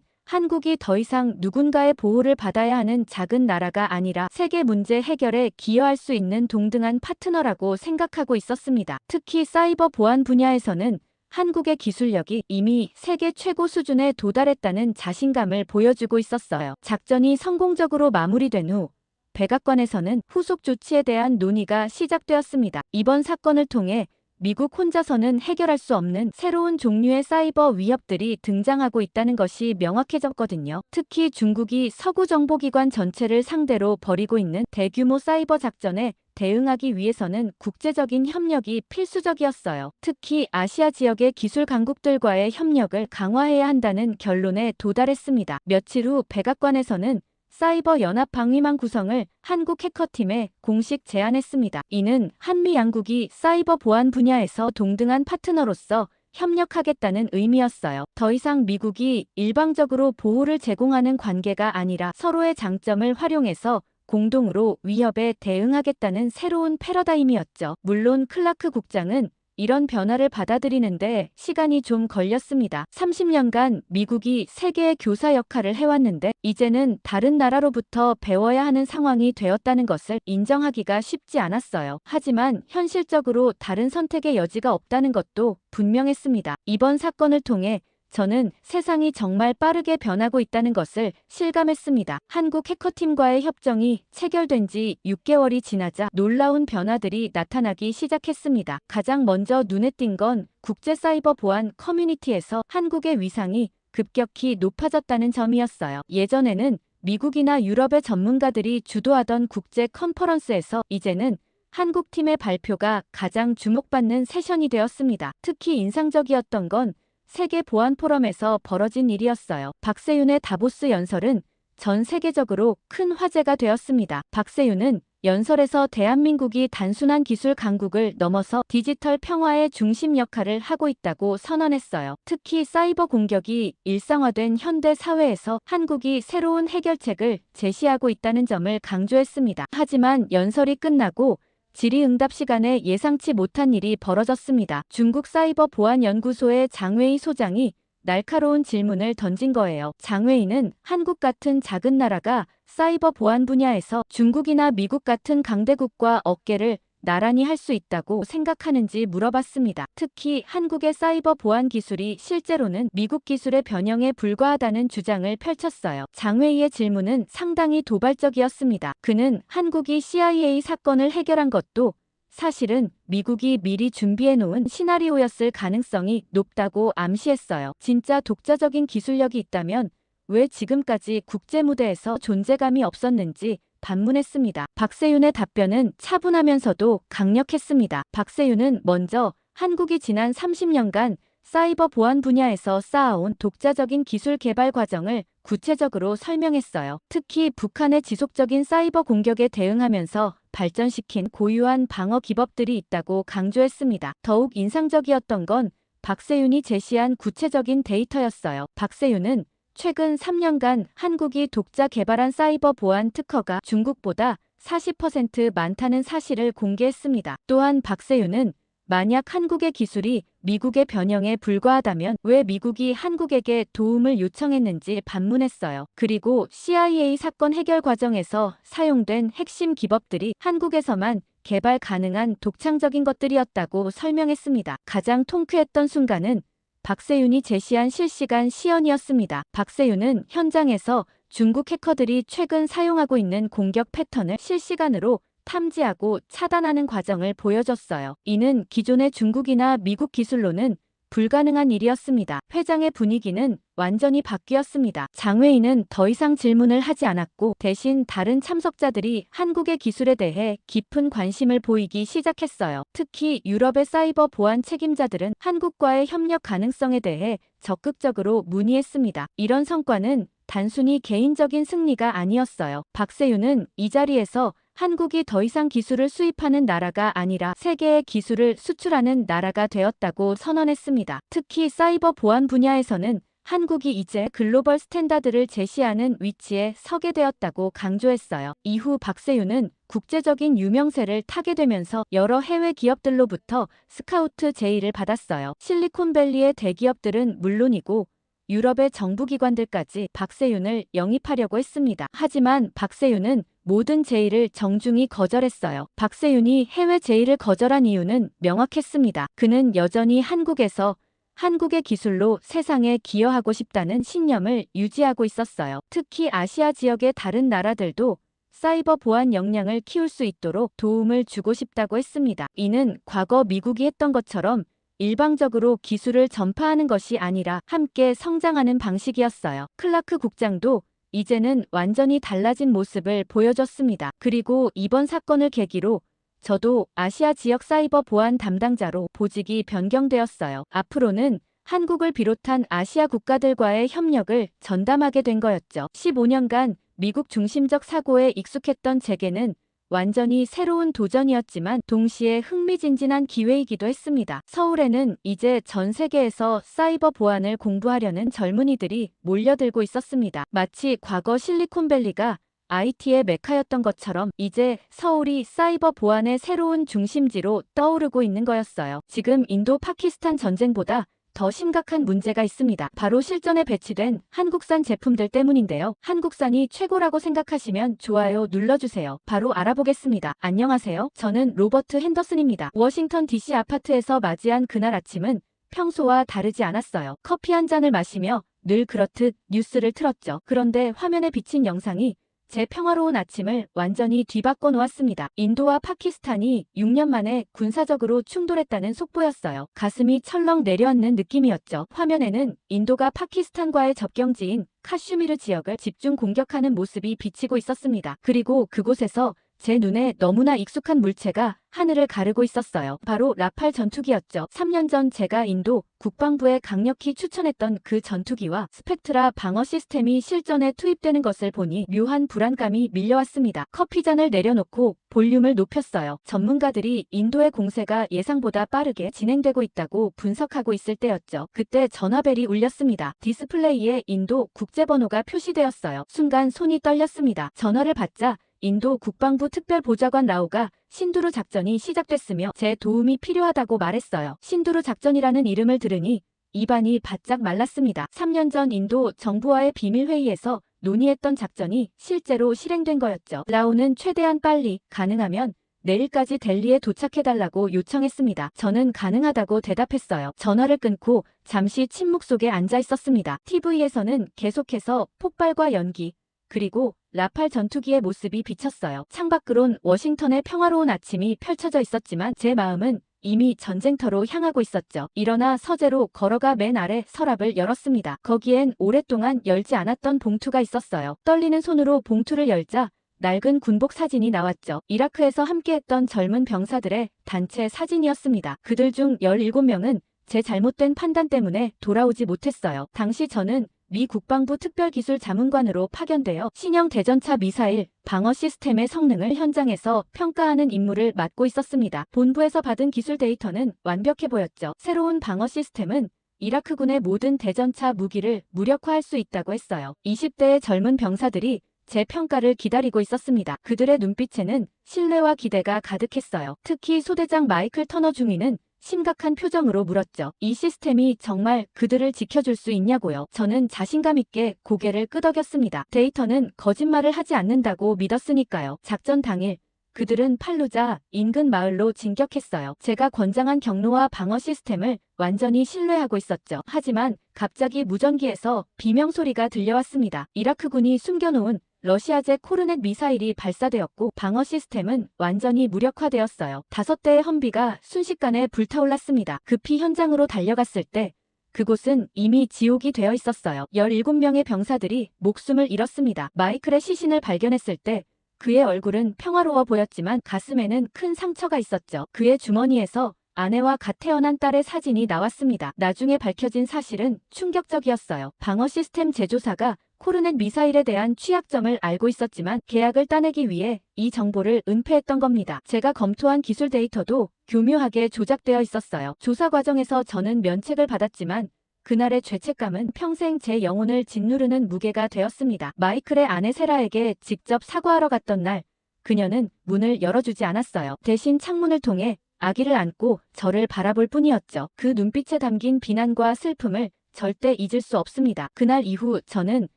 한국이 더 이상 누군가의 보호를 받아야 하는 작은 나라가 아니라 세계 문제 해결에 기여할 수 있는 동등한 파트너라고 생각하고 있었습니다. 특히 사이버 보안 분야에서는 한국의 기술력이 이미 세계 최고 수준에 도달했다는 자신감을 보여주고 있었어요. 작전이 성공적으로 마무리된 후 백악관에서는 후속 조치에 대한 논의가 시작되었습니다. 이번 사건을 통해 미국 혼자서는 해결할 수 없는 새로운 종류의 사이버 위협들이 등장하고 있다는 것이 명확해졌거든요. 특히 중국이 서구 정보기관 전체를 상대로 벌이고 있는 대규모 사이버 작전에 대응하기 위해서는 국제적인 협력이 필수적이었어요. 특히 아시아 지역의 기술 강국들과의 협력을 강화해야 한다는 결론에 도달했습니다. 며칠 후 백악관에서는 사이버 연합 방위망 구성을 한국 해커팀에 공식 제안했습니다. 이는 한미 양국이 사이버 보안 분야에서 동등한 파트너로서 협력하겠다는 의미였어요. 더 이상 미국이 일방적으로 보호를 제공하는 관계가 아니라 서로의 장점을 활용해서 공동으로 위협에 대응하겠다는 새로운 패러다임이었죠. 물론 클라크 국장은 이런 변화를 받아들이는데 시간이 좀 걸렸습니다. 30년간 미국이 세계의 교사 역할을 해왔는데 이제는 다른 나라로부터 배워야 하는 상황이 되었다는 것을 인정하기가 쉽지 않았어요. 하지만 현실적으로 다른 선택의 여지가 없다는 것도 분명했습니다. 이번 사건을 통해 저는 세상이 정말 빠르게 변하고 있다는 것을 실감했습니다. 한국 해커팀과의 협정이 체결된 지 6개월이 지나자 놀라운 변화들이 나타나기 시작했습니다. 가장 먼저 눈에 띈 건 국제 사이버 보안 커뮤니티에서 한국의 위상이 급격히 높아졌다는 점이었어요. 예전에는 미국이나 유럽의 전문가들이 주도하던 국제 컨퍼런스에서 이제는 한국팀의 발표가 가장 주목받는 세션이 되었습니다. 특히 인상적이었던 건 세계 보안 포럼에서 벌어진 일이었어요. 박세윤의 다보스 연설은 전 세계적으로 큰 화제가 되었습니다. 박세윤은 연설에서 대한민국이 단순한 기술 강국을 넘어서 디지털 평화의 중심 역할을 하고 있다고 선언했어요. 특히 사이버 공격이 일상화된 현대 사회에서 한국이 새로운 해결책을 제시하고 있다는 점을 강조했습니다. 하지만 연설이 끝나고 질의응답 시간에 예상치 못한 일이 벌어졌습니다. 중국 사이버 보안 연구소의 장웨이 소장이 날카로운 질문을 던진 거예요. 장웨이는 한국 같은 작은 나라가 사이버 보안 분야에서 중국이나 미국 같은 강대국과 어깨를 나란히 할 수 있다고 생각하는지 물어봤습니다. 특히 한국의 사이버 보안 기술이 실제로는 미국 기술의 변형에 불과하다는 주장을 펼쳤어요. 장웨이의 질문은 상당히 도발적이었습니다. 그는 한국이 CIA 사건을 해결한 것도 사실은 미국이 미리 준비해놓은 시나리오였을 가능성이 높다고 암시했어요. 진짜 독자적인 기술력이 있다면 왜 지금까지 국제 무대에서 존재감이 없었는지 반문했습니다. 박세윤의 답변은 차분하면서도 강력했습니다. 박세윤은 먼저 한국이 지난 30년간 사이버 보안 분야에서 쌓아온 독자적인 기술 개발 과정을 구체적으로 설명했어요. 특히 북한의 지속적인 사이버 공격에 대응하면서 발전시킨 고유한 방어 기법들이 있다고 강조했습니다. 더욱 인상적이었던 건 박세윤이 제시한 구체적인 데이터였어요. 박세윤은 최근 3년간 한국이 독자 개발한 사이버 보안 특허가 중국보다 40% 많다는 사실을 공개했습니다. 또한 박세윤은 만약 한국의 기술이 미국의 변형에 불과하다면 왜 미국이 한국에게 도움을 요청했는지 반문했어요. 그리고 CIA 사건 해결 과정에서 사용된 핵심 기법들이 한국에서만 개발 가능한 독창적인 것들이었다고 설명했습니다. 가장 통쾌했던 순간은 박세윤이 제시한 실시간 시연이었습니다. 박세윤은 현장에서 중국 해커들이 최근 사용하고 있는 공격 패턴을 실시간으로 탐지하고 차단하는 과정을 보여줬어요. 이는 기존의 중국이나 미국 기술로는 불가능한 일이었습니다. 회장의 분위기는 완전히 바뀌었습니다. 장웨이는 더 이상 질문을 하지 않았고 대신 다른 참석자들이 한국의 기술에 대해 깊은 관심을 보이기 시작했어요. 특히 유럽의 사이버 보안 책임자들은 한국과의 협력 가능성에 대해 적극적으로 문의했습니다. 이런 성과는 단순히 개인적인 승리가 아니었어요. 박세윤은 이 자리에서 한국이 더 이상 기술을 수입하는 나라가 아니라 세계에 기술을 수출하는 나라가 되었다고 선언했습니다. 특히 사이버 보안 분야에서는 한국이 이제 글로벌 스탠다드를 제시하는 위치에 서게 되었다고 강조했어요. 이후 박세윤은 국제적인 유명세를 타게 되면서 여러 해외 기업들로부터 스카우트 제의를 받았어요. 실리콘밸리의 대기업들은 물론이고 유럽의 정부기관들까지 박세윤을 영입하려고 했습니다. 하지만 박세윤은 모든 제의를 정중히 거절했어요. 박세윤이 해외 제의를 거절한 이유는 명확했습니다. 그는 여전히 한국에서 한국의 기술로 세상에 기여하고 싶다는 신념을 유지하고 있었어요. 특히 아시아 지역의 다른 나라들도 사이버 보안 역량을 키울 수 있도록 도움을 주고 싶다고 했습니다. 이는 과거 미국이 했던 것처럼 일방적으로 기술을 전파하는 것이 아니라 함께 성장하는 방식이었어요. 클라크 국장도 이제는 완전히 달라진 모습을 보여줬습니다. 그리고 이번 사건을 계기로 저도 아시아 지역 사이버 보안 담당자로 보직이 변경되었어요. 앞으로는 한국을 비롯한 아시아 국가들과의 협력을 전담하게 된 거였죠. 15년간 미국 중심적 사고에 익숙했던 제게는 완전히 새로운 도전이었지만 동시에 흥미진진한 기회이기도 했습니다. 서울에는 이제 전 세계에서 사이버 보안을 공부하려는 젊은이들이 몰려들고 있었습니다. 마치 과거 실리콘밸리가 IT의 메카였던 것처럼 이제 서울이 사이버 보안의 새로운 중심지로 떠오르고 있는 거였어요. 지금 인도 파키스탄 전쟁보다 더 심각한 문제가 있습니다. 바로 실전에 배치된 한국산 제품들 때문인데요. 한국산이 최고라고 생각하시면 좋아요 눌러주세요. 바로 알아보겠습니다. 안녕하세요. 저는 로버트 핸더슨입니다. 워싱턴 DC 아파트에서 맞이한 그날 아침은 평소와 다르지 않았어요. 커피 한 잔을 마시며 늘 그렇듯 뉴스를 틀었죠. 그런데 화면에 비친 영상이 제 평화로운 아침을 완전히 뒤바꿔 놓았습니다. 인도와 파키스탄이 6년 만에 군사적으로 충돌했다는 속보였어요. 가슴이 철렁 내려앉는 느낌이었죠. 화면에는 인도가 파키스탄과의 접경지인 카슈미르 지역을 집중 공격하는 모습이 비치고 있었습니다. 그리고 그곳에서 제 눈에 너무나 익숙한 물체가 하늘을 가르고 있었어요. 바로 라팔 전투기였죠. 3년 전 제가 인도 국방부에 강력히 추천했던 그 전투기와 스펙트라 방어 시스템이 실전에 투입되는 것을 보니 묘한 불안감이 밀려왔습니다. 커피잔을 내려놓고 볼륨을 높였어요. 전문가들이 인도의 공세가 예상보다 빠르게 진행되고 있다고 분석하고 있을 때였죠. 그때 전화벨이 울렸습니다. 디스플레이에 인도 국제번호가 표시되었어요. 순간 손이 떨렸습니다. 전화를 받자 인도 국방부 특별보좌관 라오가 신두루 작전이 시작됐으며 제 도움이 필요하다고 말했어요. 신두루 작전이라는 이름을 들으니 입안이 바짝 말랐습니다. 3년 전 인도 정부와의 비밀회의에서 논의했던 작전이 실제로 실행된 거였죠. 라오는 최대한 빨리, 가능하면 내일까지 델리에 도착해달라고 요청했습니다. 저는 가능하다고 대답했어요. 전화를 끊고 잠시 침묵 속에 앉아 있었습니다. TV에서는 계속해서 폭발과 연기, 그리고 라팔 전투기의 모습이 비쳤어요. 창밖으론 워싱턴의 평화로운 아침이 펼쳐져 있었지만 제 마음은 이미 전쟁터로 향하고 있었죠. 일어나 서재로 걸어가 맨 아래 서랍을 열었습니다. 거기엔 오랫동안 열지 않았던 봉투가 있었어요. 떨리는 손으로 봉투를 열자 낡은 군복 사진이 나왔죠. 이라크에서 함께했던 젊은 병사들의 단체 사진이었습니다. 그들 중 17명은 제 잘못된 판단 때문에 돌아오지 못했어요. 당시 저는 미 국방부 특별기술자문관으로 파견되어 신형 대전차 미사일 방어 시스템의 성능을 현장에서 평가하는 임무를 맡고 있었습니다. 본부에서 받은 기술 데이터는 완벽해 보였죠. 새로운 방어 시스템은 이라크군의 모든 대전차 무기를 무력화할 수 있다고 했어요. 20대의 젊은 병사들이 제 평가를 기다리고 있었습니다. 그들의 눈빛에는 신뢰와 기대가 가득했어요. 특히 소대장 마이클 터너 중위는 심각한 표정으로 물었죠. 이 시스템이 정말 그들을 지켜줄 수 있냐고요. 저는 자신감 있게 고개를 끄덕였습니다. 데이터는 거짓말을 하지 않는다고 믿었으니까요. 작전 당일 그들은 팔루자 인근 마을로 진격했어요. 제가 권장한 경로와 방어 시스템을 완전히 신뢰하고 있었죠. 하지만 갑자기 무전기에서 비명 소리가 들려왔습니다. 이라크군이 숨겨놓은 러시아제 코르넷 미사일이 발사되었고 방어 시스템은 완전히 무력화되었어요. 5대의 험비가 순식간에 불타올랐습니다. 급히 현장으로 달려갔을 때 그곳은 이미 지옥이 되어 있었어요. 17명의 병사들이 목숨을 잃었습니다. 마이클의 시신을 발견했을 때 그의 얼굴은 평화로워 보였지만 가슴에는 큰 상처가 있었죠. 그의 주머니에서 아내와 갓 태어난 딸의 사진이 나왔습니다. 나중에 밝혀진 사실은 충격적이었어요. 방어 시스템 제조사가 코르넷 미사일에 대한 취약점을 알고 있었지만 계약을 따내기 위해 이 정보를 은폐했던 겁니다. 제가 검토한 기술 데이터도 교묘하게 조작되어 있었어요. 조사 과정에서 저는 면책을 받았지만 그날의 죄책감은 평생 제 영혼을 짓누르는 무게가 되었습니다. 마이클의 아내 세라에게 직접 사과하러 갔던 날, 그녀는 문을 열어주지 않았어요. 대신 창문을 통해 아기를 안고 저를 바라볼 뿐이었죠. 그 눈빛에 담긴 비난과 슬픔을 절대 잊을 수 없습니다. 그날 이후 저는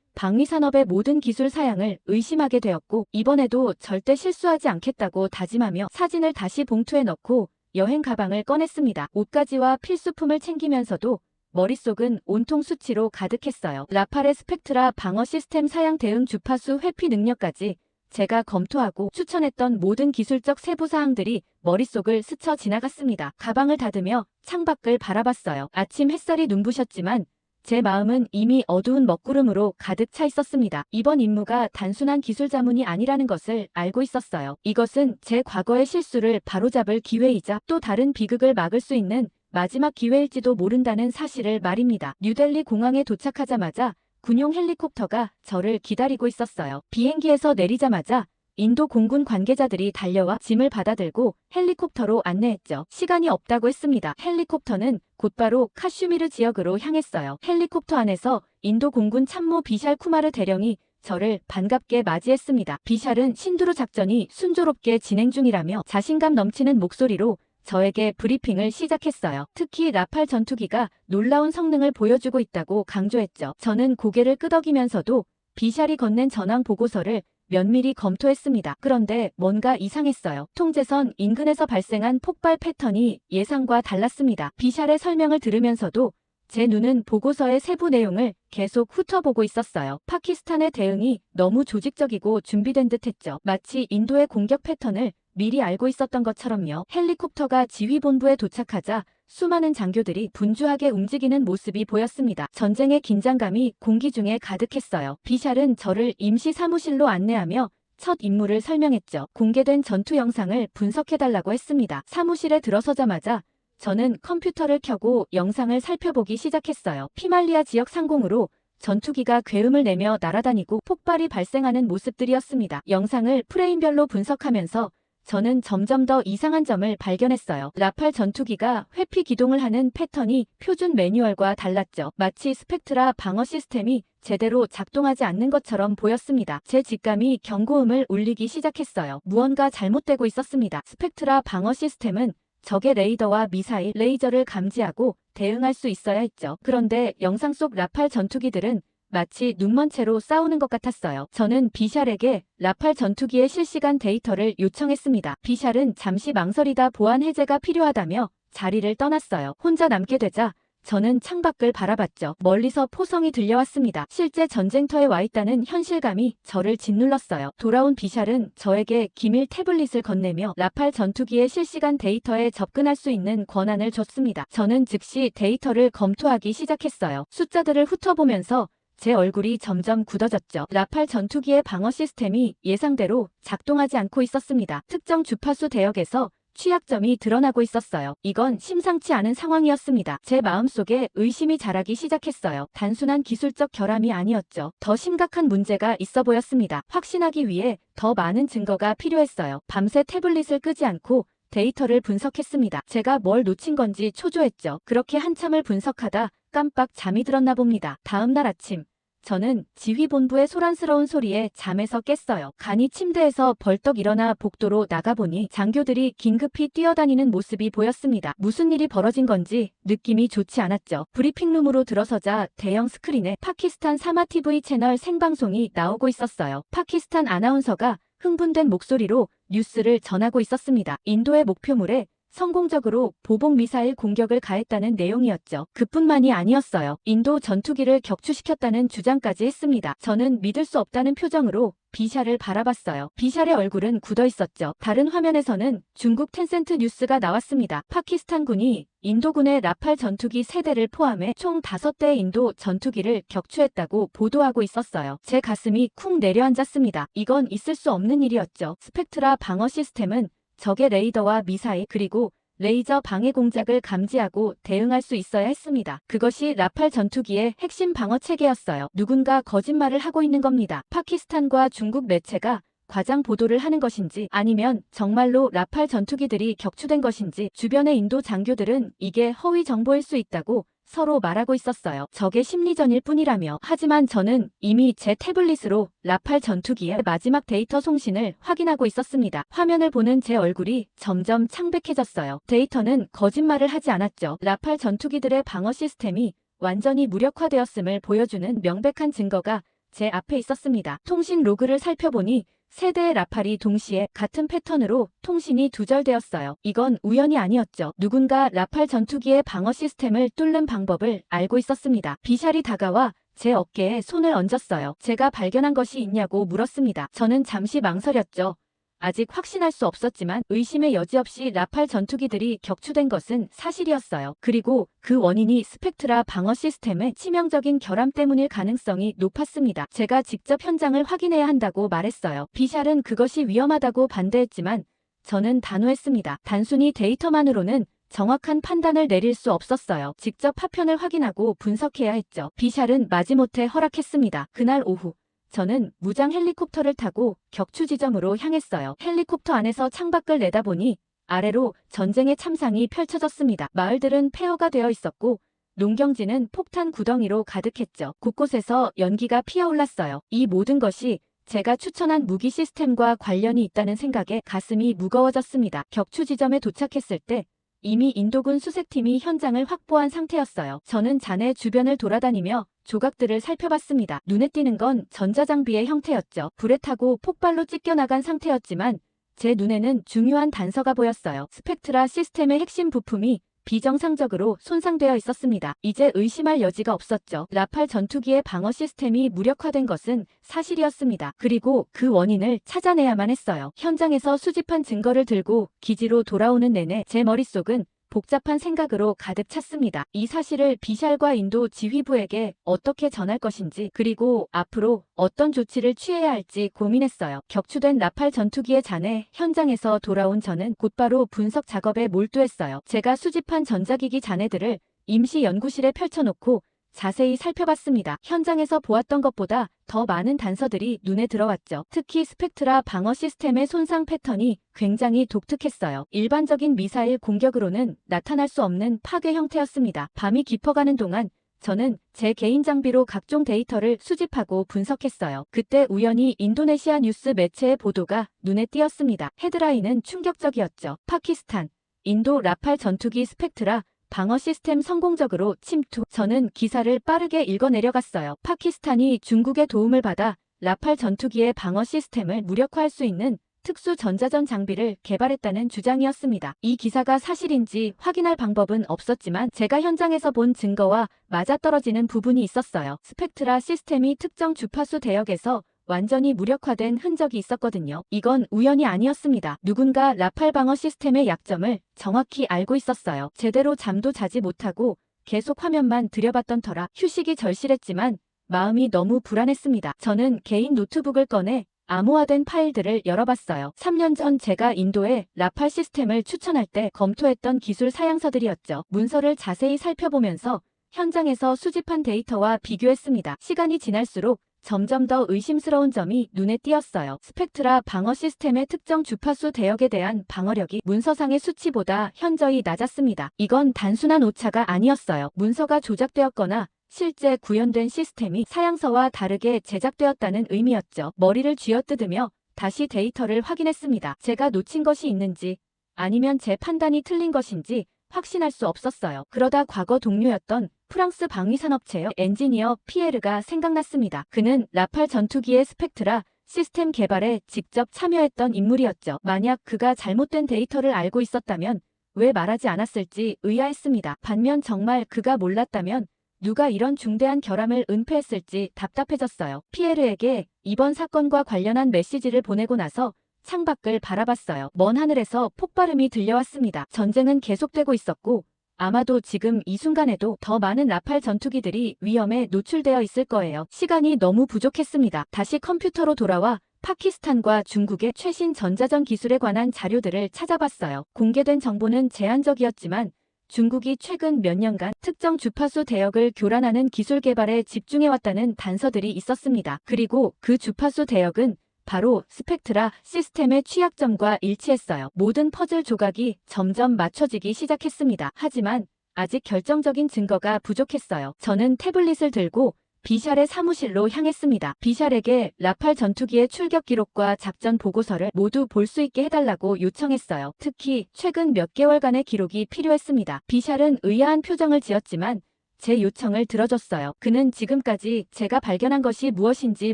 방위산업의 모든 기술 사양을 의심하게 되었고 이번에도 절대 실수하지 않겠다고 다짐하며 사진을 다시 봉투에 넣고 여행 가방을 꺼냈습니다. 옷가지와 필수품을 챙기면서도 머릿속은 온통 수치로 가득했어요. 라팔의 스펙트라 방어 시스템 사양 대응 주파수 회피 능력까지 제가 검토하고 추천했던 모든 기술적 세부 사항들이 머릿속을 스쳐 지나갔습니다. 가방을 닫으며 창밖을 바라봤어요. 아침 햇살이 눈부셨지만 제 마음은 이미 어두운 먹구름으로 가득 차 있었습니다. 이번 임무가 단순한 기술 자문이 아니라는 것을 알고 있었어요. 이것은 제 과거의 실수를 바로잡을 기회이자 또 다른 비극을 막을 수 있는 마지막 기회일지도 모른다는 사실을 말입니다. 뉴델리 공항에 도착하자마자 군용 헬리콥터가 저를 기다리고 있었어요. 비행기에서 내리자마자 인도 공군 관계자들이 달려와 짐을 받아들고 헬리콥터로 안내했죠. 시간이 없다고 했습니다. 헬리콥터는 곧바로 카슈미르 지역으로 향했어요. 헬리콥터 안에서 인도 공군 참모 비샬 쿠마르 대령이 저를 반갑게 맞이했습니다. 비샬은 신두루 작전이 순조롭게 진행 중이라며 자신감 넘치는 목소리로 저에게 브리핑을 시작했어요. 특히 라팔 전투기가 놀라운 성능을 보여주고 있다고 강조했죠. 저는 고개를 끄덕이면서도 비샬이 건넨 전황 보고서를 면밀히 검토했습니다. 그런데 뭔가 이상했어요. 통제선 인근에서 발생한 폭발 패턴이 예상과 달랐습니다. 비샬의 설명을 들으면서도 제 눈은 보고서의 세부 내용을 계속 훑어보고 있었어요. 파키스탄의 대응이 너무 조직적이고 준비된 듯했죠. 마치 인도의 공격 패턴을 미리 알고 있었던 것처럼요. 헬리콥터가 지휘본부에 도착하자 수많은 장교들이 분주하게 움직이는 모습이 보였습니다. 전쟁의 긴장감이 공기 중에 가득했어요. 비샬은 저를 임시 사무실로 안내하며 첫 임무를 설명했죠. 공개된 전투 영상을 분석해달라고 했습니다. 사무실에 들어서자마자 저는 컴퓨터를 켜고 영상을 살펴보기 시작했어요. 피말리아 지역 상공으로 전투기가 굉음을 내며 날아다니고 폭발이 발생하는 모습들이었습니다. 영상을 프레임별로 분석하면서 저는 점점 더 이상한 점을 발견했어요. 라팔 전투기가 회피 기동을 하는 패턴이 표준 매뉴얼과 달랐죠. 마치 스펙트라 방어 시스템이 제대로 작동하지 않는 것처럼 보였습니다. 제 직감이 경고음을 울리기 시작했어요. 무언가 잘못되고 있었습니다. 스펙트라 방어 시스템은 적의 레이더와 미사일, 레이저를 감지하고 대응할 수 있어야 했죠. 그런데 영상 속 라팔 전투기들은 마치 눈먼 채로 싸우는 것 같았어요. 저는 비샬에게 라팔 전투기의 실시간 데이터를 요청했습니다. 비샬은 잠시 망설이다 보안 해제가 필요하다며 자리를 떠났어요. 혼자 남게 되자 저는 창밖을 바라봤죠. 멀리서 포성이 들려왔습니다. 실제 전쟁터에 와 있다는 현실감이 저를 짓눌렀어요. 돌아온 비샬은 저에게 기밀 태블릿을 건네며 라팔 전투기의 실시간 데이터에 접근할 수 있는 권한을 줬습니다. 저는 즉시 데이터를 검토하기 시작했어요. 숫자들을 훑어보면서 제 얼굴이 점점 굳어졌죠. 라팔 전투기의 방어 시스템이 예상대로 작동하지 않고 있었습니다. 특정 주파수 대역에서 취약점이 드러나고 있었어요. 이건 심상치 않은 상황이었습니다. 제 마음속에 의심이 자라기 시작했어요. 단순한 기술적 결함이 아니었죠. 더 심각한 문제가 있어 보였습니다. 확신하기 위해 더 많은 증거가 필요했어요. 밤새 태블릿을 끄지 않고 데이터를 분석했습니다. 제가 뭘 놓친 건지 초조했죠. 그렇게 한참을 분석하다 깜빡 잠이 들었나 봅니다. 다음 날 아침 저는 지휘본부의 소란스러운 소리에 잠에서 깼어요. 간이 침대에서 벌떡 일어나 복도로 나가보니 장교들이 긴급히 뛰어다니는 모습이 보였습니다. 무슨 일이 벌어진 건지 느낌이 좋지 않았죠. 브리핑룸으로 들어서자 대형 스크린에 파키스탄 사마 TV 채널 생방송이 나오고 있었어요. 파키스탄 아나운서가 흥분된 목소리로 뉴스를 전하고 있었습니다. 인도의 목표물에 성공적으로 보복 미사일 공격을 가했다는 내용이었죠. 그뿐만이 아니었어요. 인도 전투기를 격추시켰다는 주장까지 했습니다. 저는 믿을 수 없다는 표정으로 비샬을 바라봤어요. 비샬의 얼굴은 굳어 있었죠. 다른 화면에서는 중국 텐센트 뉴스가 나왔습니다. 파키스탄군이 인도군의 라팔 전투기 3대를 포함해 총 5대의 인도 전투기를 격추했다고 보도하고 있었어요. 제 가슴이 쿵 내려앉았습니다. 이건 있을 수 없는 일이었죠. 스펙트라 방어 시스템은 적의 레이더와 미사일 그리고 레이저 방해 공작을 감지하고 대응할 수 있어야 했습니다. 그것이 라팔 전투기의 핵심 방어 체계였어요. 누군가 거짓말을 하고 있는 겁니다. 파키스탄과 중국 매체가 과장 보도를 하는 것인지 아니면 정말로 라팔 전투기들이 격추된 것인지 주변의 인도 장교들은 이게 허위 정보일 수 있다고 서로 말하고 있었어요. 적의 심리전일 뿐이라며. 하지만 저는 이미 제 태블릿으로 라팔 전투기의 마지막 데이터 송신을 확인하고 있었습니다. 화면을 보는 제 얼굴이 점점 창백해졌어요. 데이터는 거짓말을 하지 않았죠. 라팔 전투기들의 방어 시스템이 완전히 무력화되었음을 보여주는 명백한 증거가 제 앞에 있었습니다. 통신 로그를 살펴보니 3대의 라팔이 동시에 같은 패턴으로 통신이 두절되었어요. 이건 우연이 아니었죠. 누군가 라팔 전투기의 방어 시스템을 뚫는 방법을 알고 있었습니다. 비샬이 다가와 제 어깨에 손을 얹었어요. 제가 발견한 것이 있냐고 물었습니다. 저는 잠시 망설였죠. 아직 확신할 수 없었지만 의심의 여지 없이 라팔 전투기들이 격추된 것은 사실이었어요. 그리고 그 원인이 스펙트라 방어 시스템의 치명적인 결함 때문일 가능성이 높았습니다. 제가 직접 현장을 확인해야 한다고 말했어요. 비샬은 그것이 위험하다고 반대했지만 저는 단호했습니다. 단순히 데이터만으로는 정확한 판단을 내릴 수 없었어요. 직접 파편을 확인하고 분석해야 했죠. 비샬은 마지못해 허락했습니다. 그날 오후 저는 무장 헬리콥터를 타고 격추 지점으로 향했어요. 헬리콥터 안에서 창밖을 내다보니 아래로 전쟁의 참상이 펼쳐졌습니다. 마을들은 폐허가 되어 있었고 농경지는 폭탄 구덩이로 가득했죠. 곳곳에서 연기가 피어올랐어요. 이 모든 것이 제가 추천한 무기 시스템과 관련이 있다는 생각에 가슴이 무거워졌습니다. 격추 지점에 도착했을 때 이미 인도군 수색팀이 현장을 확보한 상태였어요. 저는 잔해 주변을 돌아다니며 조각들을 살펴봤습니다. 눈에 띄는 건 전자장비의 형태였죠. 불에 타고 폭발로 찢겨나간 상태였지만 제 눈에는 중요한 단서가 보였어요. 스펙트라 시스템의 핵심 부품이 비정상적으로 손상되어 있었습니다. 이제 의심할 여지가 없었죠. 라팔 전투기의 방어 시스템이 무력화된 것은 사실이었습니다. 그리고 그 원인을 찾아내야만 했어요. 현장에서 수집한 증거를 들고 기지로 돌아오는 내내 제 머릿속은 복잡한 생각으로 가득 찼습니다. 이 사실을 비샬과 인도 지휘부에게 어떻게 전할 것인지, 그리고 앞으로 어떤 조치를 취해야 할지 고민했어요. 격추된 라팔 전투기의 잔해 현장에서 돌아온 저는 곧바로 분석 작업에 몰두했어요. 제가 수집한 전자기기 잔해들을 임시 연구실에 펼쳐놓고 자세히 살펴봤습니다. 현장에서 보았던 것보다 더 많은 단서들이 눈에 들어왔죠. 특히 스펙트라 방어 시스템의 손상 패턴이 굉장히 독특했어요. 일반적인 미사일 공격으로는 나타날 수 없는 파괴 형태였습니다. 밤이 깊어가는 동안 저는 제 개인 장비로 각종 데이터를 수집하고 분석했어요. 그때 우연히 인도네시아 뉴스 매체의 보도가 눈에 띄었습니다. 헤드라인은 충격적이었죠. 파키스탄, 인도 라팔 전투기 스펙트라 방어 시스템 성공적으로 침투. 저는 기사를 빠르게 읽어 내려갔어요. 파키스탄이 중국의 도움을 받아 라팔 전투기의 방어 시스템을 무력화할 수 있는 특수 전자전 장비를 개발했다는 주장이었습니다. 이 기사가 사실인지 확인할 방법은 없었지만 제가 현장에서 본 증거와 맞아떨어지는 부분이 있었어요. 스펙트라 시스템이 특정 주파수 대역에서 완전히 무력화된 흔적이 있었거든요. 이건 우연이 아니었습니다. 누군가 라팔 방어 시스템의 약점을 정확히 알고 있었어요. 제대로 잠도 자지 못하고 계속 화면만 들여봤던 터라 휴식이 절실했지만 마음이 너무 불안했습니다. 저는 개인 노트북을 꺼내 암호화된 파일들을 열어봤어요. 3년 전 제가 인도에 라팔 시스템을 추천할 때 검토했던 기술 사양서들이었죠. 문서를 자세히 살펴보면서 현장에서 수집한 데이터와 비교했습니다. 시간이 지날수록 점점 더 의심스러운 점이 눈에 띄었어요. 스펙트라 방어 시스템의 특정 주파수 대역에 대한 방어력이 문서상의 수치보다 현저히 낮았습니다. 이건 단순한 오차가 아니었어요. 문서가 조작되었거나 실제 구현된 시스템이 사양서와 다르게 제작되었다는 의미였죠. 머리를 쥐어뜯으며 다시 데이터를 확인했습니다. 제가 놓친 것이 있는지 아니면 제 판단이 틀린 것인지 확신할 수 없었어요. 그러다 과거 동료였던 프랑스 방위산업체의 엔지니어 피에르가 생각났습니다. 그는 라팔 전투기의 스펙트라 시스템 개발에 직접 참여했던 인물이었죠. 만약 그가 잘못된 데이터를 알고 있었다면 왜 말하지 않았을지 의아했습니다. 반면 정말 그가 몰랐다면 누가 이런 중대한 결함을 은폐했을지 답답해졌어요. 피에르에게 이번 사건과 관련한 메시지를 보내고 나서 창밖을 바라봤어요. 먼 하늘에서 폭발음이 들려왔습니다. 전쟁은 계속되고 있었고 아마도 지금 이 순간에도 더 많은 라팔 전투기들이 위험에 노출되어 있을 거예요. 시간이 너무 부족했습니다. 다시 컴퓨터로 돌아와 파키스탄과 중국의 최신 전자전 기술에 관한 자료들을 찾아봤어요. 공개된 정보는 제한적이었지만 중국이 최근 몇 년간 특정 주파수 대역을 교란하는 기술 개발에 집중해왔다는 단서들이 있었습니다. 그리고 그 주파수 대역은 바로 스펙트라 시스템의 취약점과 일치했어요. 모든 퍼즐 조각이 점점 맞춰지기 시작했습니다. 하지만 아직 결정적인 증거가 부족했어요. 저는 태블릿을 들고 비샬의 사무실로 향했습니다. 비샬에게 라팔 전투기의 출격 기록과 작전 보고서를 모두 볼 수 있게 해달라고 요청했어요. 특히 최근 몇 개월간의 기록이 필요했습니다. 비샬은 의아한 표정을 지었지만 제 요청을 들어줬어요. 그는 지금까지 제가 발견한 것이 무엇인지